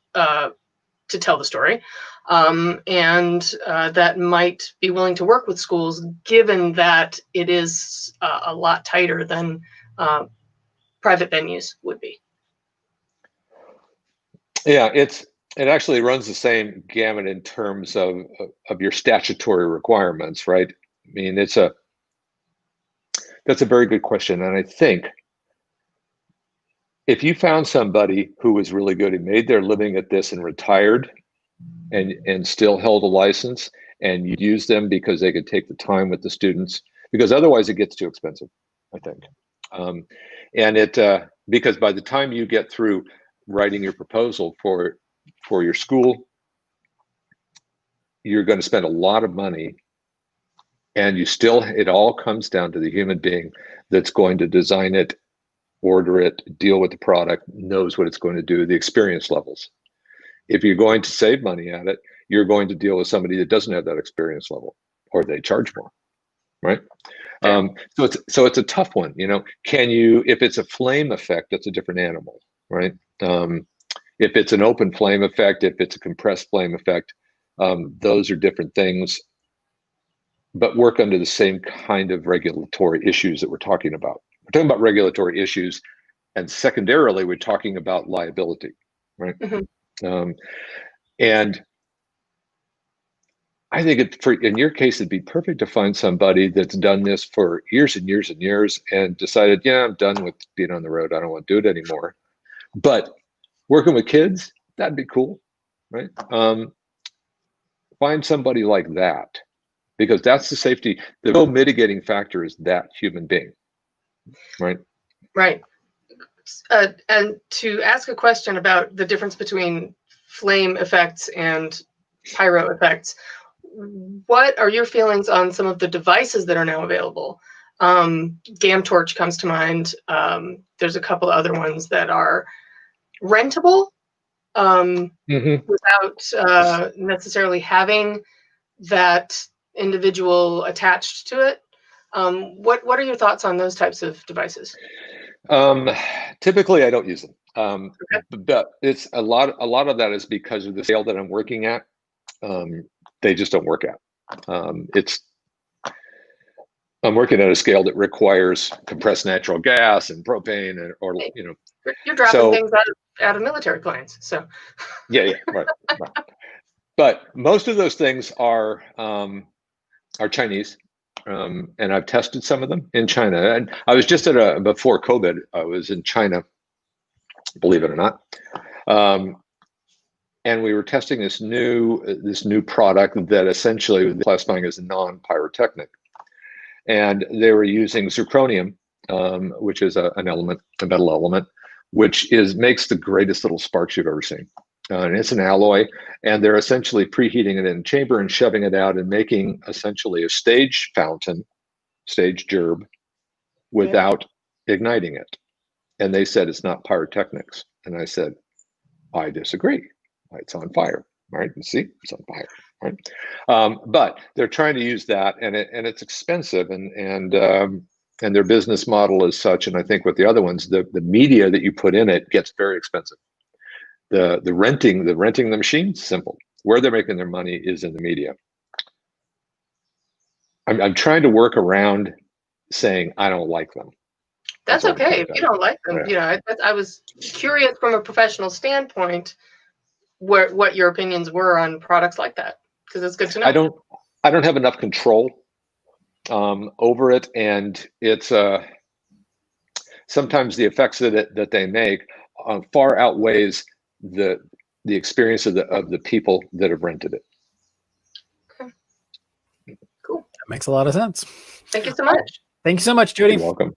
S10: tell the story, and that might be willing to work with schools, given that it is a lot tighter than private venues would be.
S4: Yeah, it actually runs the same gamut in terms of your statutory requirements, right? I mean, that's a very good question, and I think if you found somebody who was really good, who made their living at this and retired, and still held a license, and you use them because they could take the time with the students, because otherwise it gets too expensive, I think. And because by the time you get through writing your proposal for your school, you're going to spend a lot of money, and it all comes down to the human being that's going to design it, order it, deal with the product, knows what it's going to do, the experience levels. If you're going to save money at it, you're going to deal with somebody that doesn't have that experience level, or they charge more, right? Yeah. So it's a tough one, if it's a flame effect, that's a different animal, right? If it's an open flame effect, if it's a compressed flame effect, those are different things, but work under the same kind of regulatory issues that we're talking about. We're talking about regulatory issues, and secondarily, we're talking about liability, right? And I think in your case, it'd be perfect to find somebody that's done this for years and years and years and decided, yeah, I'm done with being on the road. I don't want to do it anymore. But working with kids, that'd be cool, right? Find somebody like that, because that's the safety. The real mitigating factor is that human being, right?
S10: Right. And to ask a question about the difference between flame effects and pyro effects, what are your feelings on some of the devices that are now available? Gam Torch comes to mind. There's a couple other ones that are rentable without necessarily having that individual attached to it. What are your thoughts on those types of devices? Typically, I don't use them. But it's a lot of that is because of the scale that I'm working at. They just don't work out. I'm working at a scale that requires compressed natural gas and propane, You're dropping things out of military planes, so.
S4: Yeah, right. But most of those things are Chinese. And I've tested some of them in China. And I was just before COVID, I was in China, believe it or not. And we were testing this new product that essentially was classifying as non-pyrotechnic. And they were using zirconium, which is a metal element, which makes the greatest little sparks you've ever seen. And it's an alloy, and they're essentially preheating it in a chamber and shoving it out and making essentially a stage fountain, stage gerb, without igniting it. And they said it's not pyrotechnics. And I said, I disagree. It's on fire, right? You see, it's on fire, right? But they're trying to use that, and it's expensive, and their business model is such. And I think with the other ones, the media that you put in it gets very expensive. The renting the machine, simple. Where they're making their money is in the media. I'm trying to work around saying I don't like them.
S10: That's okay if you don't like them. I was curious from a professional standpoint what your opinions were on products like that, because it's good to know.
S4: I don't have enough control over it, and it's sometimes the effects that they make far outweighs the experience of the people that have rented it.
S10: Okay. Cool.
S3: That makes a lot of sense.
S10: Thank you so much.
S3: Thank you so much, Judy.
S4: You're welcome.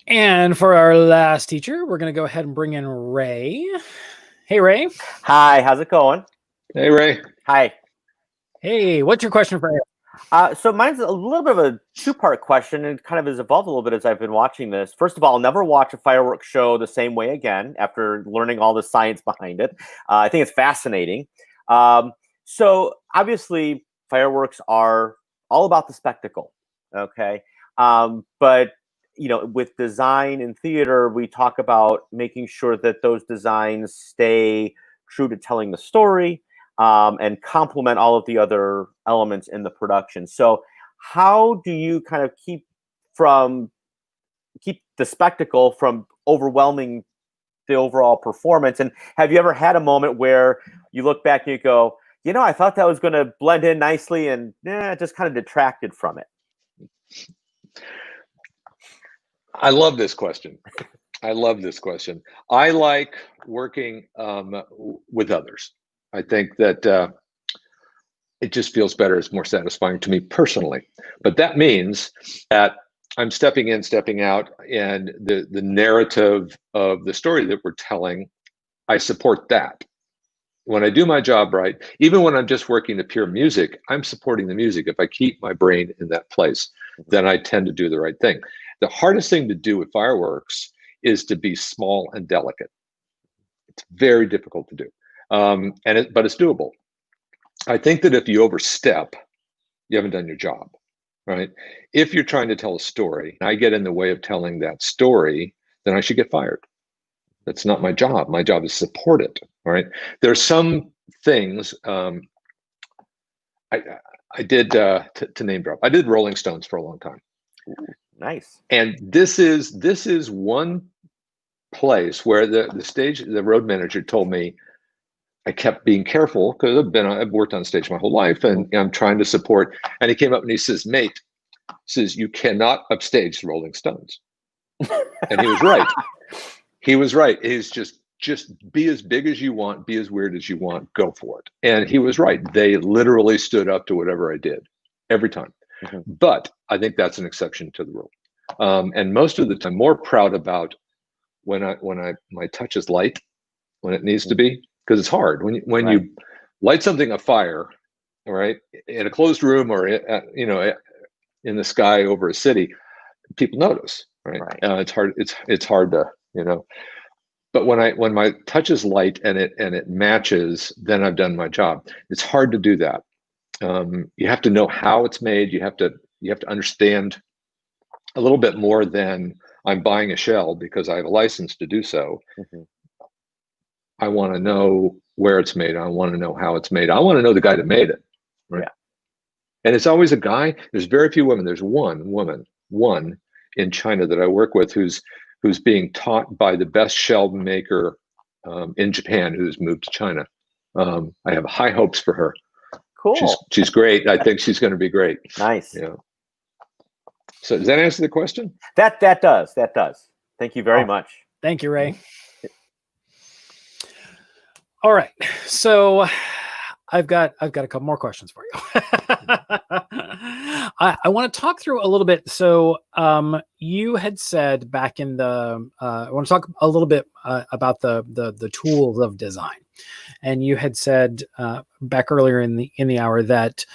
S3: And for our last teacher, we're going to go ahead and bring in Ray. Hey, Ray.
S11: Hi, how's it going?
S4: Hey, Ray.
S11: Hi.
S3: Hey, what's your question for Ray?
S11: So mine's a little bit of a two-part question, and kind of has evolved a little bit as I've been watching this. First of all, I'll never watch a fireworks show the same way again after learning all the science behind it. I think it's fascinating. So obviously, fireworks are all about the spectacle, okay? But you know, with design and theater, we talk about making sure that those designs stay true to telling the story. And complement all of the other elements in the production. So how do you kind of keep the spectacle from overwhelming the overall performance? And have you ever had a moment where you look back and you go, you know, I thought that was going to blend in nicely, and it just kind of detracted from it?
S4: I love this question. I love this question. I like working with others. I think that it just feels better. It's more satisfying to me personally. But that means that I'm stepping in, stepping out, and the narrative of the story that we're telling, I support that. When I do my job right, even when I'm just working the pure music, I'm supporting the music. If I keep my brain in that place, then I tend to do the right thing. The hardest thing to do with fireworks is to be small and delicate. It's very difficult to do. But it's doable. I think that if you overstep, you haven't done your job, right? If you're trying to tell a story, and I get in the way of telling that story, then I should get fired. That's not my job. My job is to support it, right? There's some things I did to name drop. I did Rolling Stones for a long time.
S11: Ooh, nice.
S4: And this is one place where the road manager told me, I kept being careful because I've worked on stage my whole life, and I'm trying to support. And he came up and he says, "Mate," says, "you cannot upstage the Rolling Stones." And he was right. He was right. He's just be as big as you want, be as weird as you want, go for it. And he was right. They literally stood up to whatever I did every time. Mm-hmm. But I think that's an exception to the rule. And most of the time, I'm more proud about when my touch is light, when it needs to be. Because it's hard when right. You light something afire, right, in a closed room or in the sky over a city, people notice, right? It's hard. It's hard to But when my touch is light and it matches, then I've done my job. It's hard to do that. You have to know how it's made. You have to understand a little bit more than I'm buying a shell because I have a license to do so. Mm-hmm. I want to know where it's made. I want to know how it's made. I want to know the guy that made it. Right. Yeah. And it's always a guy. There's very few women. There's one woman in China that I work with who's being taught by the best shell maker in Japan, who's moved to China. I have high hopes for her.
S11: Cool.
S4: She's great. I think she's going to be great.
S11: Nice.
S4: Yeah. So does that answer the question?
S11: That does. Thank you very much.
S3: Thank you, Ray. All right, so I've got a couple more questions for you. I want to talk through a little bit. So you had said back in the I want to talk a little bit about the tools of design, and you had said back earlier in the hour that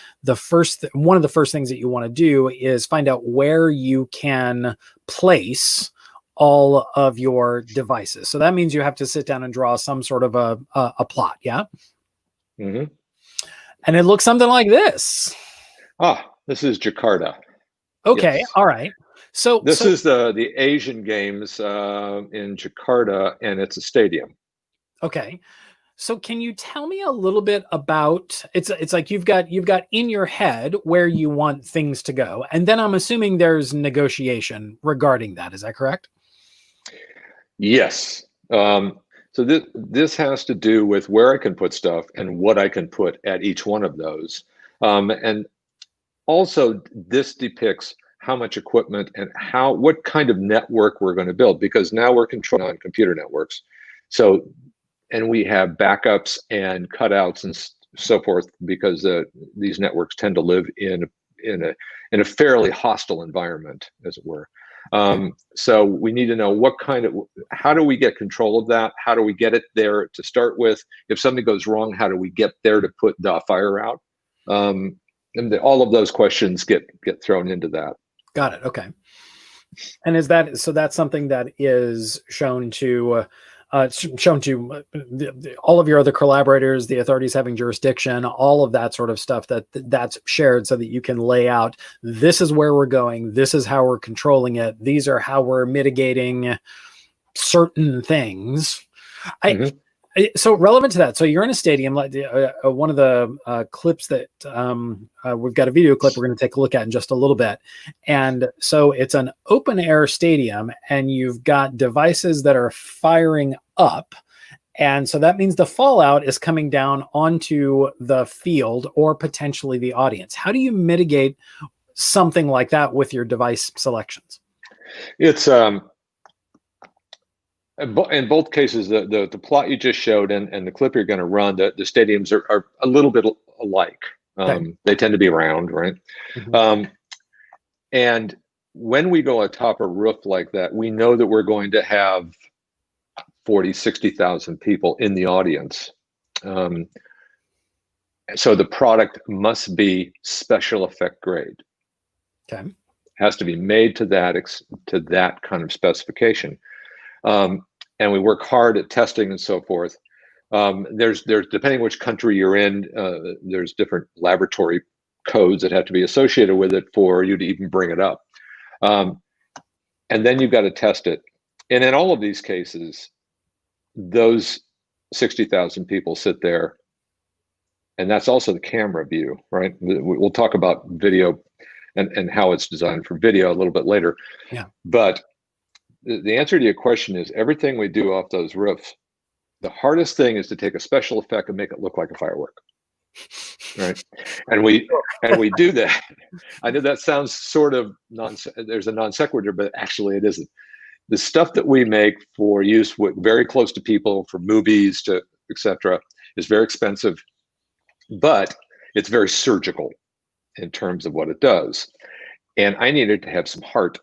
S3: one of the first things that you want to do is find out where you can place all of your devices. So that means you have to sit down and draw some sort of a plot. Yeah.
S4: Mm-hmm.
S3: And it looks something like this.
S4: This is Jakarta.
S3: Okay.
S4: Yes.
S3: All right. So
S4: this is the Asian Games in Jakarta, and it's a stadium.
S3: Okay. So can you tell me a little bit about it's like you've got in your head where you want things to go, and then I'm assuming there's negotiation regarding that. Is that correct?
S4: Yes. So this has to do with where I can put stuff and what I can put at each one of those. And also this depicts how much equipment and what kind of network we're going to build, because now we're controlling on computer networks. So, and we have backups and cutouts and so forth, because these networks tend to live in a fairly hostile environment, as it were. So we need to know how do we get control of that? How do we get it there to start with? If something goes wrong, how do we get there to put the fire out? And all of those questions get thrown into that.
S3: Got it. Okay. And that's something that is shown to all of your other collaborators, the authorities having jurisdiction, all of that sort of stuff that's shared, so that you can lay out, this is where we're going, this is how we're controlling it, these are how we're mitigating certain things. So relevant to that, so you're in a stadium, like one of the clips that we've got a video clip we're going to take a look at in just a little bit. And so it's an open air stadium, and you've got devices that are firing up. And so that means the fallout is coming down onto the field or potentially the audience. How do you mitigate something like that with your device selections?
S4: It's in both cases, the plot you just showed and the clip you're going to run, the stadiums are a little bit alike. Okay. They tend to be round, right? And when we go atop a roof like that, we know that we're going to have 40, 60,000 people in the audience. So the product must be special effect grade.
S3: Okay.
S4: Has to be made to that kind of specification. And we work hard at testing and so forth. There's depending which country you're in, there's different laboratory codes that have to be associated with it for you to even bring it up. And then you've got to test it. And in all of these cases, those 60,000 people sit there, and that's also the camera view, right? We'll talk about video and how it's designed for video a little bit later.
S3: Yeah.
S4: But the answer to your question is everything we do off those roofs, the hardest thing is to take a special effect and make it look like a firework, right? And we do that. I know that sounds sort of there's a non sequitur, but actually it isn't. The stuff that we make for use very close to people, for movies to etc., is very expensive, but it's very surgical in terms of what it does. And I needed to have some heart.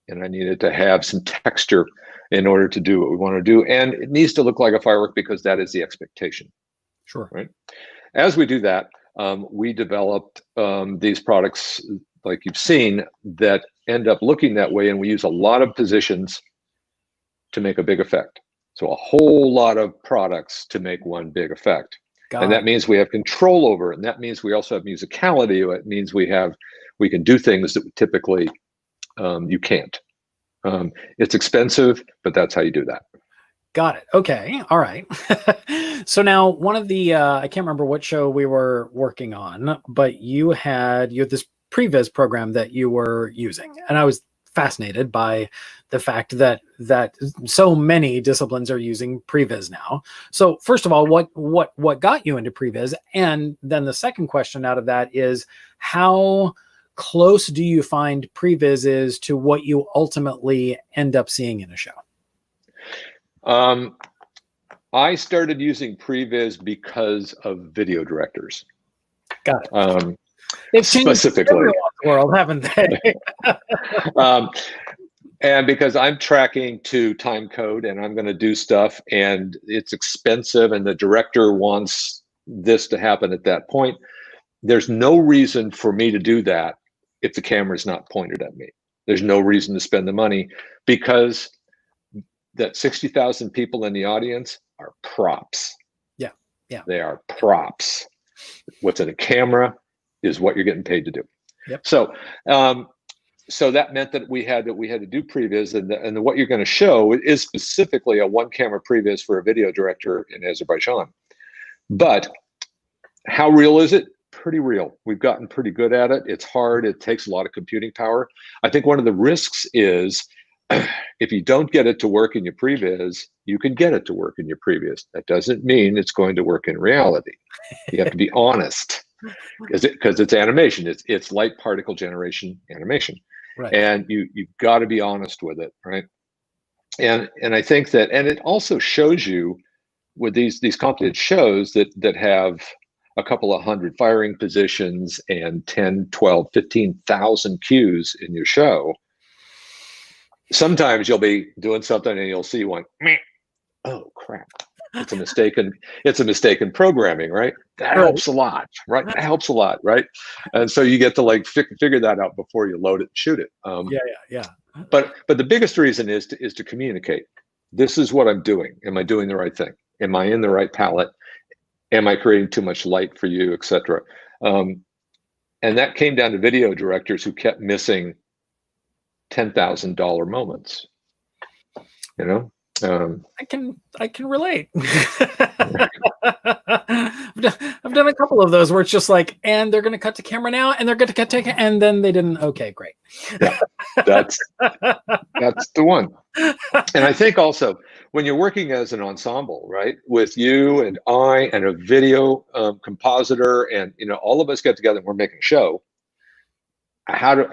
S4: And I needed to have some texture in order to do what we want to do. And it needs to look like a firework because that is the expectation.
S3: Sure.
S4: Right. As we do that, we developed these products, like you've seen, that end up looking that way. And we use a lot of positions to make a big effect. So a whole lot of products to make one big effect. And that means we have control over it. And that means we also have musicality. It means we can do things that typically you can't. It's expensive, but that's how you do that.
S3: Got it. Okay. All right. So now one of the, I can't remember what show we were working on, but you had this previs program that you were using. And I was fascinated by the fact that so many disciplines are using previs now. So first of all, what got you into previs? And then the second question out of that is, how close do you find previs is to what you ultimately end up seeing in a show?
S4: I started using previs because of video directors.
S3: Got it. They've
S4: specifically
S3: changed the world, haven't they?
S4: And because I'm tracking to time code and I'm going to do stuff and it's expensive and the director wants this to happen at that point, there's no reason for me to do that if the camera is not pointed at me. There's no reason to spend the money, because that 60,000 people in the audience are props.
S3: Yeah.
S4: They are props. What's in a camera is what you're getting paid to do.
S3: Yep.
S4: So, so that meant that we had to do previs, and what you're going to show is specifically a one-camera previs for a video director in Azerbaijan. But how real is it? Pretty real. We've gotten pretty good at it. It's hard. It takes a lot of computing power. I think one of the risks is if you don't get it to work in your previs, you can get it to work in your previs. That doesn't mean it's going to work in reality. You have to be honest. because it's animation. It's light particle generation animation,
S3: Right.
S4: and you've got to be honest with it, right? And I think that, and it also shows you with these complicated shows that have a couple of hundred firing positions and 10, 12, 15,000 cues in your show. Sometimes you'll be doing something and you'll see one, oh crap. It's a mistaken programming, right? That helps a lot, right? That helps a lot, right? And so you get to like figure that out before you load it and shoot it.
S3: Yeah.
S4: But the biggest reason is to communicate. This is what I'm doing. Am I doing the right thing? Am I in the right palette? Am I creating too much light for you, etc.? And that came down to video directors who kept missing $10,000 moments. You know.
S3: I can relate. I've done a couple of those where it's just like, and they're going to cut to camera now, and they're going to cut to, and then they didn't. Okay, great.
S4: Yeah, that's the one. And I think also when you're working as an ensemble, right, with you and I and a video compositor, and all of us get together and we're making a show. How do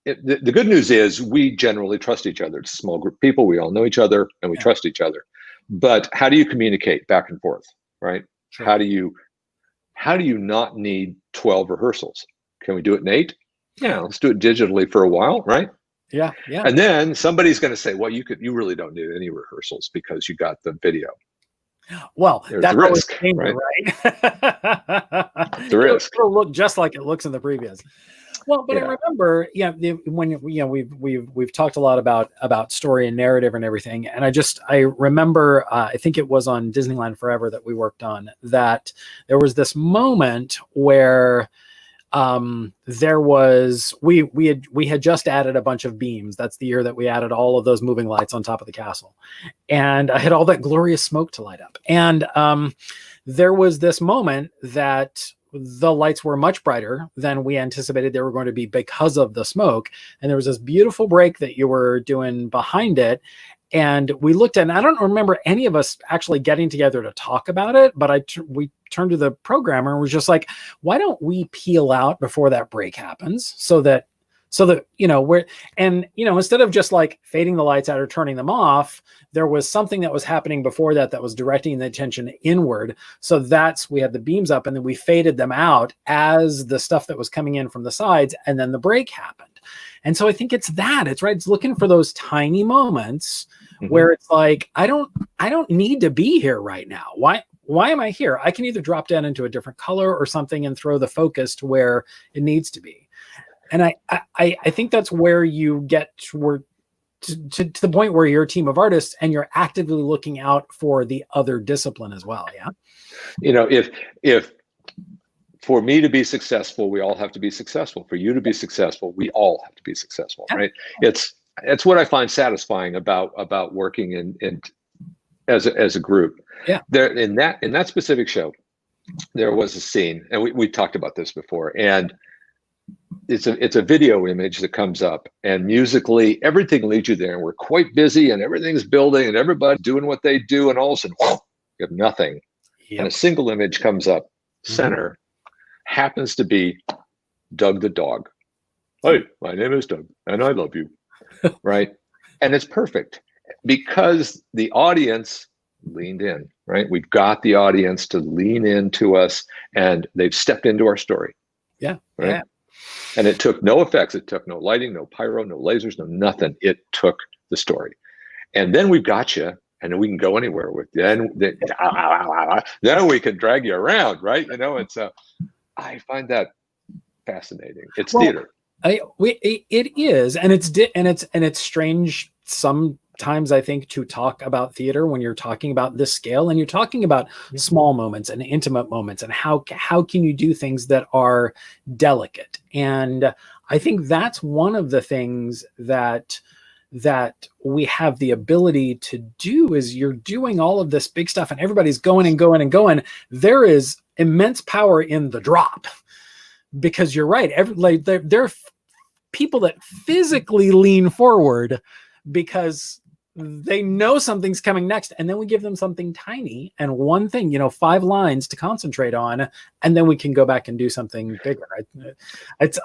S4: the good news is we generally trust each other. It's a small group of people. We all know each other and we trust each other. But how do you communicate back and forth, right? Sure. How do you not need 12 rehearsals? Can we do it in 8? Yeah, let's do it digitally for a while, right?
S3: Yeah.
S4: And then somebody's going to say, well, you really don't need any rehearsals because you got the video.
S3: Well,
S4: there's
S3: that's
S4: the risk,
S3: right?
S4: The risk.
S3: It'll look just like it looks in the previous. Well, but I remember, when we've talked a lot about story and narrative and everything, and I remember, I think it was on Disneyland Forever that we worked on, that there was this moment where there was we had just added a bunch of beams. That's the year that we added all of those moving lights on top of the castle, and I had all that glorious smoke to light up, and there was this moment that the lights were much brighter than we anticipated they were going to be because of the smoke. And there was this beautiful break that you were doing behind it. And we looked at, and I don't remember any of us actually getting together to talk about it, but we turned to the programmer and was just like, why don't we peel out before that break happens so that instead of just like fading the lights out or turning them off, there was something that was happening before that was directing the attention inward. So we had the beams up and then we faded them out as the stuff that was coming in from the sides, and then the break happened. And so I think it's looking for those tiny moments where it's like, I don't need to be here right now. Why am I here? I can either drop down into a different color or something and throw the focus to where it needs to be. And I think that's where you get to the point where you're a team of artists and you're actively looking out for the other discipline as well. Yeah.
S4: If for me to be successful, we all have to be successful. For you to be successful, we all have to be successful, right? It's what I find satisfying about working in as a group.
S3: Yeah.
S4: There in that specific show, there was a scene, and we talked about this before, and it's a video image that comes up, and musically everything leads you there, and we're quite busy and everything's building and everybody doing what they do, and all of a sudden, whoa, you have nothing. Yep. And a single image comes up, center, happens to be Doug the dog. Hey, my name is Doug and I love you. Right? And it's perfect because the audience leaned in, right? We've got the audience to lean into us and they've stepped into our story.
S3: Yeah.
S4: Right.
S3: Yeah.
S4: And it took no effects. It took no lighting, no pyro, no lasers, no nothing. It took the story. And then we've got you, and then we can go anywhere with you. Then we can drag you around, right? It's I find that fascinating. It's theater.
S3: It is, and it's strange sometimes, I think, to talk about theater when you're talking about this scale and you're talking about small moments and intimate moments and how can you do things that are delicate. And I think that's one of the things that we have the ability to do is you're doing all of this big stuff and everybody's going and going and going. There is immense power in the drop, because you're right. There are people that physically lean forward because they know something's coming next, and then we give them something tiny and one thing, 5 lines to concentrate on, and then we can go back and do something bigger.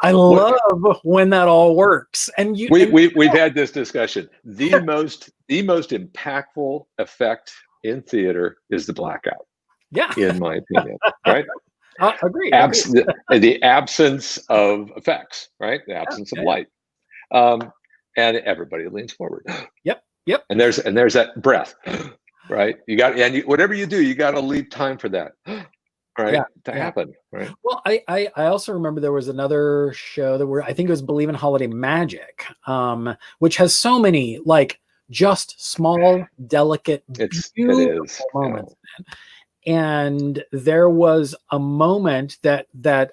S3: I love when that all works. And
S4: we've had this discussion. The most impactful effect in theater is the blackout.
S3: Yeah,
S4: in my opinion, right?
S3: Agreed.
S4: The absence of effects, right? The absence of light, and everybody leans forward.
S3: Yep.
S4: And there's that breath, right? Whatever you do, you got to leave time for that, right? To happen, right?
S3: Well, I also remember there was another show that I think it was Believe in Holiday Magic, which has so many just small, delicate, beautiful moments. Yeah. And there was a moment that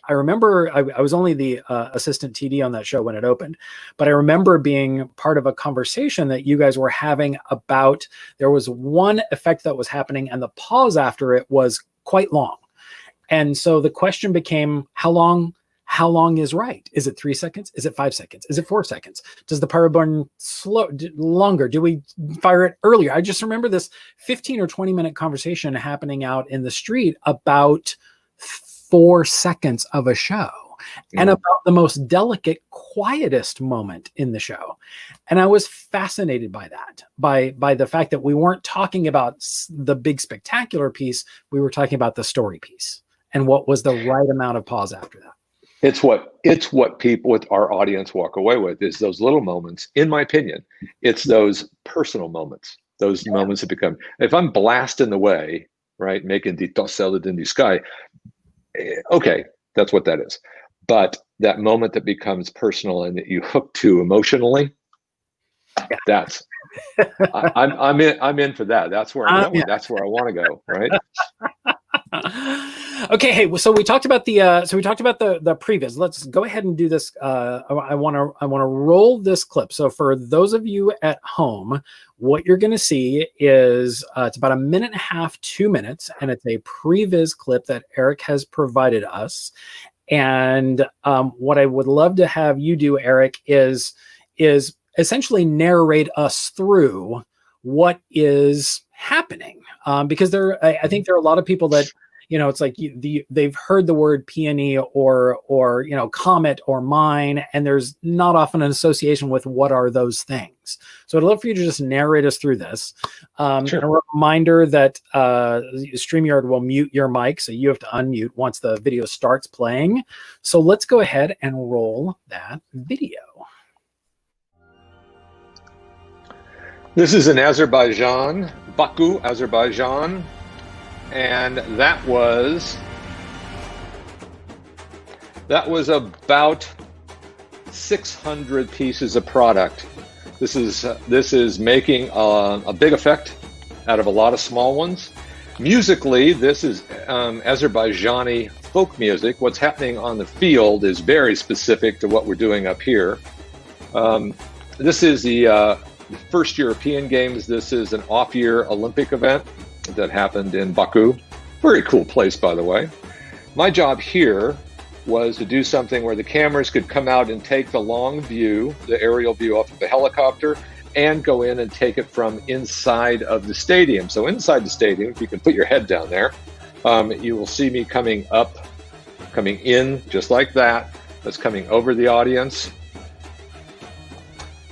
S3: I remember. I was only the assistant TD on that show when it opened, but I remember being part of a conversation that you guys were having about, there was one effect that was happening and the pause after it was quite long. And so the question became, how long is right? Is it 3 seconds? Is it 5 seconds? Is it 4 seconds? Does the pyro burn longer? Do we fire it earlier? I just remember this 15 or 20 minute conversation happening out in the street about 4 seconds of a show and about the most delicate, quietest moment in the show. And I was fascinated by that, by the fact that we weren't talking about the big spectacular piece. We were talking about the story piece and what was the right amount of pause after that.
S4: It's what people with our audience walk away with, is those little moments. In my opinion, it's those personal moments, those moments that become, if I'm blasting the way, right, making the tosseled in the sky, okay, that's what that is. But that moment that becomes personal and that you hook to emotionally, that's, I'm in for that. That's where I'm going. That's where I want to go, right?
S3: Okay, hey, so we talked about the previs. Let's go ahead and do this. I want to roll this clip. So for those of you at home, what you're going to see is it's about 1.5 minutes, 2 minutes, and it's a previs clip that Eric has provided us. And what I would love to have you do, Eric, is essentially narrate us through what is happening, because I think there are a lot of people that, it's like they've heard the word peony or comet or mine, and there's not often an association with what are those things. So I'd love for you to just narrate us through this. Sure. And a reminder that StreamYard will mute your mic, so you have to unmute once the video starts playing. So let's go ahead and roll that video.
S4: This is in Azerbaijan, Baku, Azerbaijan, and that was about 600 pieces of product. This is making a big effect out of a lot of small ones. Musically, this is Azerbaijani folk music. What's happening on the field is very specific to what we're doing up here. This is the first European Games. This is an off-year Olympic event that happened in Baku. Very cool place, by the way. My job here was to do something where the cameras could come out and take the long view, the aerial view off of the helicopter, and go in and take it from inside of the stadium. So inside the stadium, if you can put your head down there, you will see me coming in just like that. That's coming over the audience.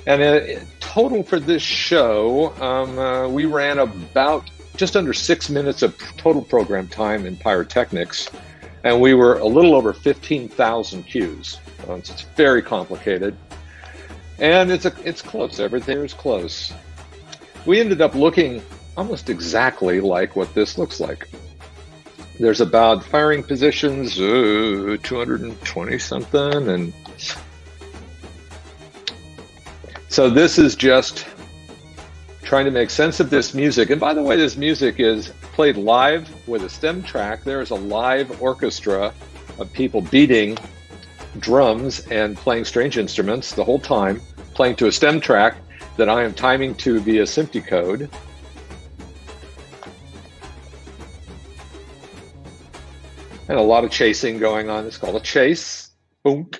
S4: And total for this show, we ran about just under 6 minutes of total program time in Pyrotechnics, and we were a little over 15,000 cues. So it's very complicated, and it's close. Everything is close. We ended up looking almost exactly like what this looks like. There's about firing positions, 220 something, and so this is just trying to make sense of this music. And by the way, this music is played live with a stem track. There is a live orchestra of people beating drums and playing strange instruments the whole time, playing to a stem track that I am timing to via SMPTE code. And a lot of chasing going on. It's called a chase. Boom.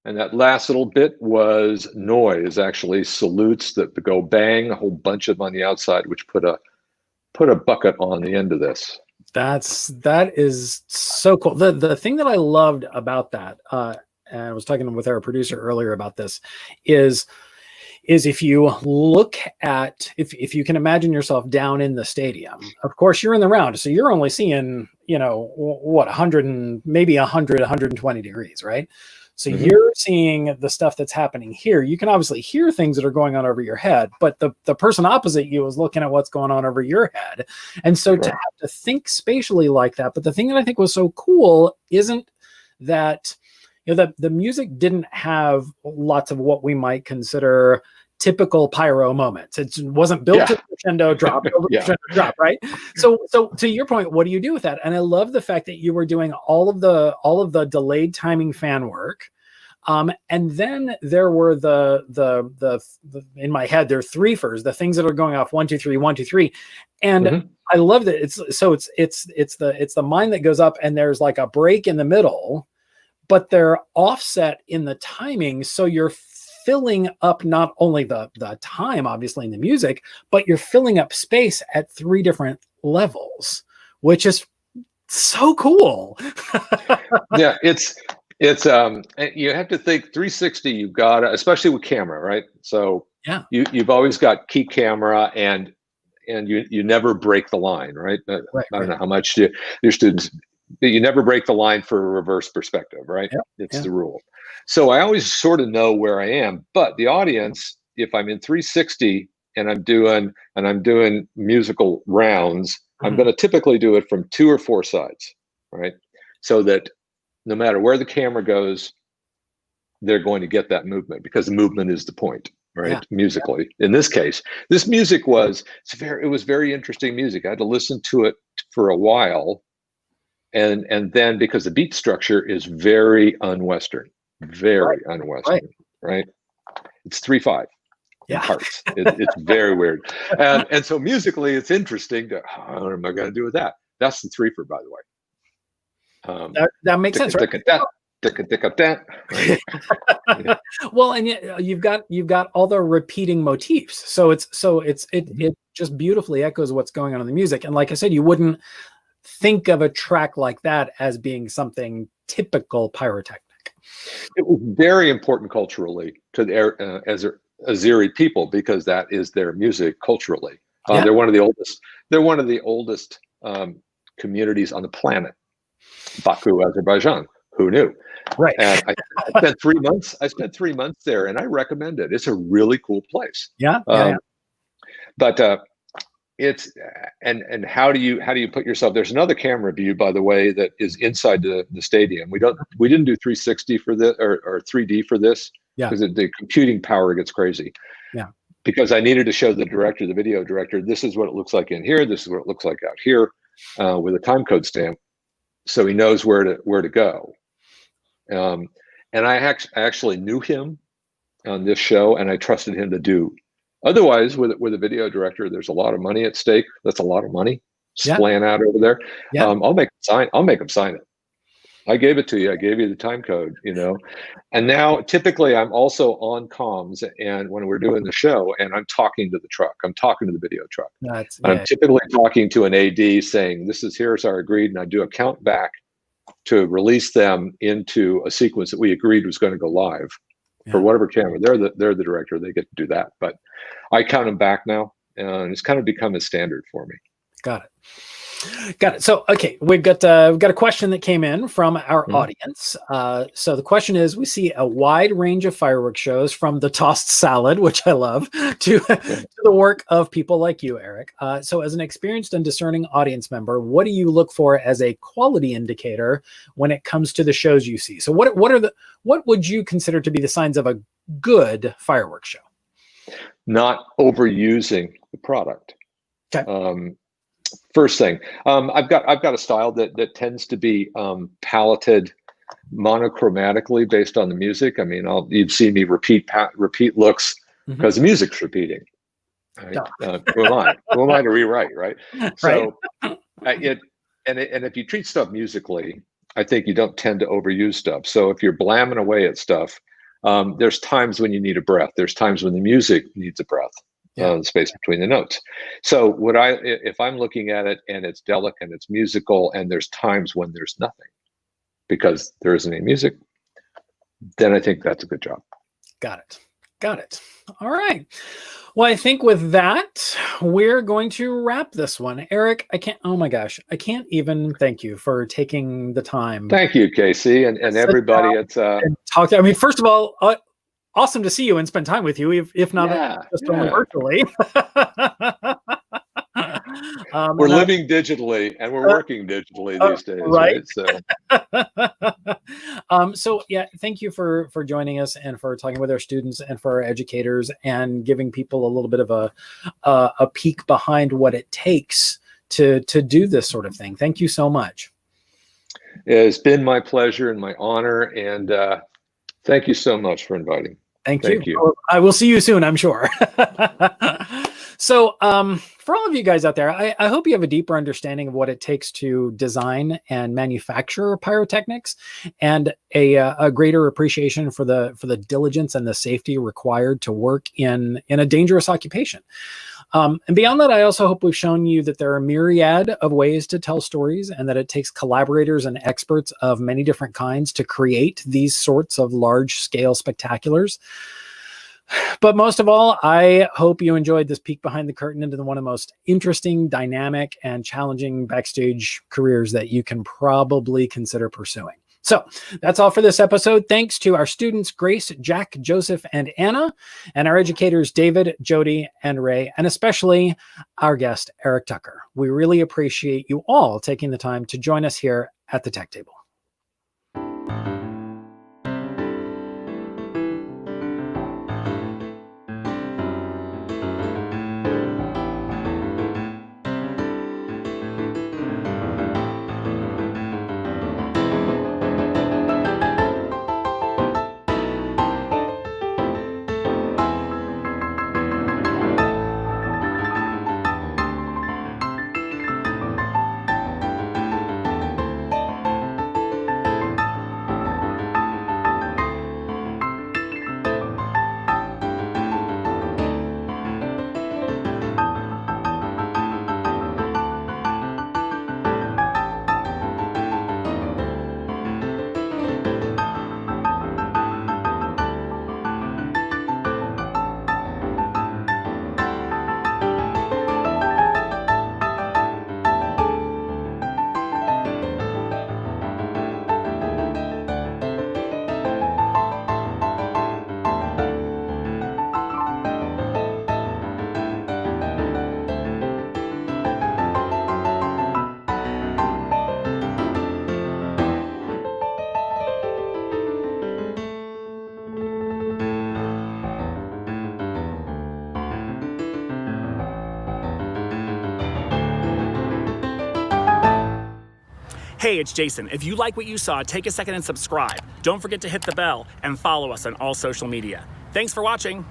S4: And that last little bit was noise, actually salutes that go bang, a whole bunch of them on the outside, which put a bucket on the end of this.
S3: That is so cool. The thing that I loved about that, and I was talking with our producer earlier about this, is if you look at, if you can imagine yourself down in the stadium, of course you're in the round, so you're only seeing, what, 100 and maybe 100, 120 degrees, right? So you're seeing the stuff that's happening here. You can obviously hear things that are going on over your head, but the person opposite you is looking at what's going on over your head. And so to have to think spatially like that. But the thing that I think was so cool isn't that, the music didn't have lots of what we might consider typical pyro moments. It wasn't built to crescendo drop over crescendo drop, right? So to your point, what do you do with that? And I love the fact that you were doing all of the delayed timing fan work. And then there were the in my head, there are threefers, the things that are going off 1, 2, 3, 1, 2, 3. And I love that it's the mine that goes up and there's like a break in the middle, but they're offset in the timing. So you're filling up not only the time, obviously, in the music, but you're filling up space at 3 different levels, which is so cool.
S4: Yeah, it's you have to think 360. You've got, especially with camera, right? So you've always got key camera, and you never break the line, right? I don't know how much your students, you never break the line for a reverse perspective, right? It's the rule. So I always sort of know where I am, but the audience, if I'm in 360 and I'm doing musical rounds, I'm going to typically do it from 2 or 4 sides, right? So that no matter where the camera goes, they're going to get that movement, because the movement is the point, right? Musically. In this case, this music was very interesting music. I had to listen to it for a while. And then, because the beat structure is very un-Western, un-Western, right? It's 3/5 parts. It's very weird. And so musically, it's interesting to, what am I going to do with that? That's the threefer, by the way.
S3: That makes sense, right?
S4: Right?
S3: Well, and yet you've got all the repeating motifs. So it just beautifully echoes what's going on in the music. And like I said, you wouldn't think of a track like that as being something typical pyrotechnic.
S4: It was very important culturally to the Azeri people, because that is their music culturally. They're one of the oldest communities on the planet. Baku, Azerbaijan. Who knew? Right. And I spent 3 months. I spent 3 months there, and I recommend it. It's a really cool place. But it's and how do you put yourself? There's another camera view, by the way, that is inside the stadium. We didn't do 360 for this or 3D for this, because the computing power gets crazy. Because I needed to show the video director, this is what it looks like in here, this is what it looks like out here, with a time code stamp, so he knows where to go. And I actually knew him on this show, and I trusted him to do. Otherwise, with a video director, there's a lot of money at stake. That's a lot of money splaying out over there. I'll make him sign it. I gave it to you. I gave you the time code, And now, typically, I'm also on comms, and when we're doing the show, and I'm talking to the truck. I'm talking to the video truck. I'm typically talking to an AD, saying, here's our agreed, and I do a count back to release them into a sequence that we agreed was going to go live. For whatever camera, they're the director. They get to do that, but I count them back now, and it's kind of become a standard for me.
S3: Got it. So, okay, we've got a question that came in from our audience. So the question is: we see a wide range of fireworks shows, from the tossed salad, which I love, to the work of people like you, Eric. So, as an experienced and discerning audience member, what do you look for as a quality indicator when it comes to the shows you see? So, what would you consider to be the signs of a good fireworks show?
S4: Not overusing the product. Okay. First thing, I've got a style that tends to be paleted monochromatically based on the music. I mean, you'd see me repeat looks because the music's repeating. Right? Who am I to rewrite, right? So, and if you treat stuff musically, I think you don't tend to overuse stuff. So if you're blamming away at stuff, There's times when you need a breath. There's times when the music needs a breath. The space between the notes. So if I'm looking at it and it's delicate and it's musical and there's times when there's nothing because there isn't any music, then I think that's a good job.
S3: Got it. All right. Well, I think with that, we're going to wrap this one. Eric, oh my gosh, I can't even thank you for taking the time.
S4: Thank you, Casey, and everybody. It's
S3: talk. I mean, first of all, awesome to see you and spend time with you, if not just only virtually.
S4: We're living digitally and we're working digitally these days, right?
S3: So yeah, thank you for joining us and for talking with our students and for our educators and giving people a little bit of a peek behind what it takes to do this sort of thing. Thank you so much.
S4: It's been my pleasure and my honor, and thank you so much for inviting.
S3: Thank you. I will see you soon, I'm sure. So for all of you guys out there, I hope you have a deeper understanding of what it takes to design and manufacture pyrotechnics, and a greater appreciation for the diligence and the safety required to work in a dangerous occupation. And beyond that, I also hope we've shown you that there are a myriad of ways to tell stories, and that it takes collaborators and experts of many different kinds to create these sorts of large-scale spectaculars. But most of all, I hope you enjoyed this peek behind the curtain into one of the most interesting, dynamic, and challenging backstage careers that you can probably consider pursuing. So that's all for this episode. Thanks to our students, Grace, Jack, Joseph, and Anna, and our educators, David, Jody, and Ray, and especially our guest, Eric Tucker. We really appreciate you all taking the time to join us here at the Tech Table.
S2: Hey, it's Jason. If you like what you saw, take a second and subscribe. Don't forget to hit the bell and follow us on all social media. Thanks for watching.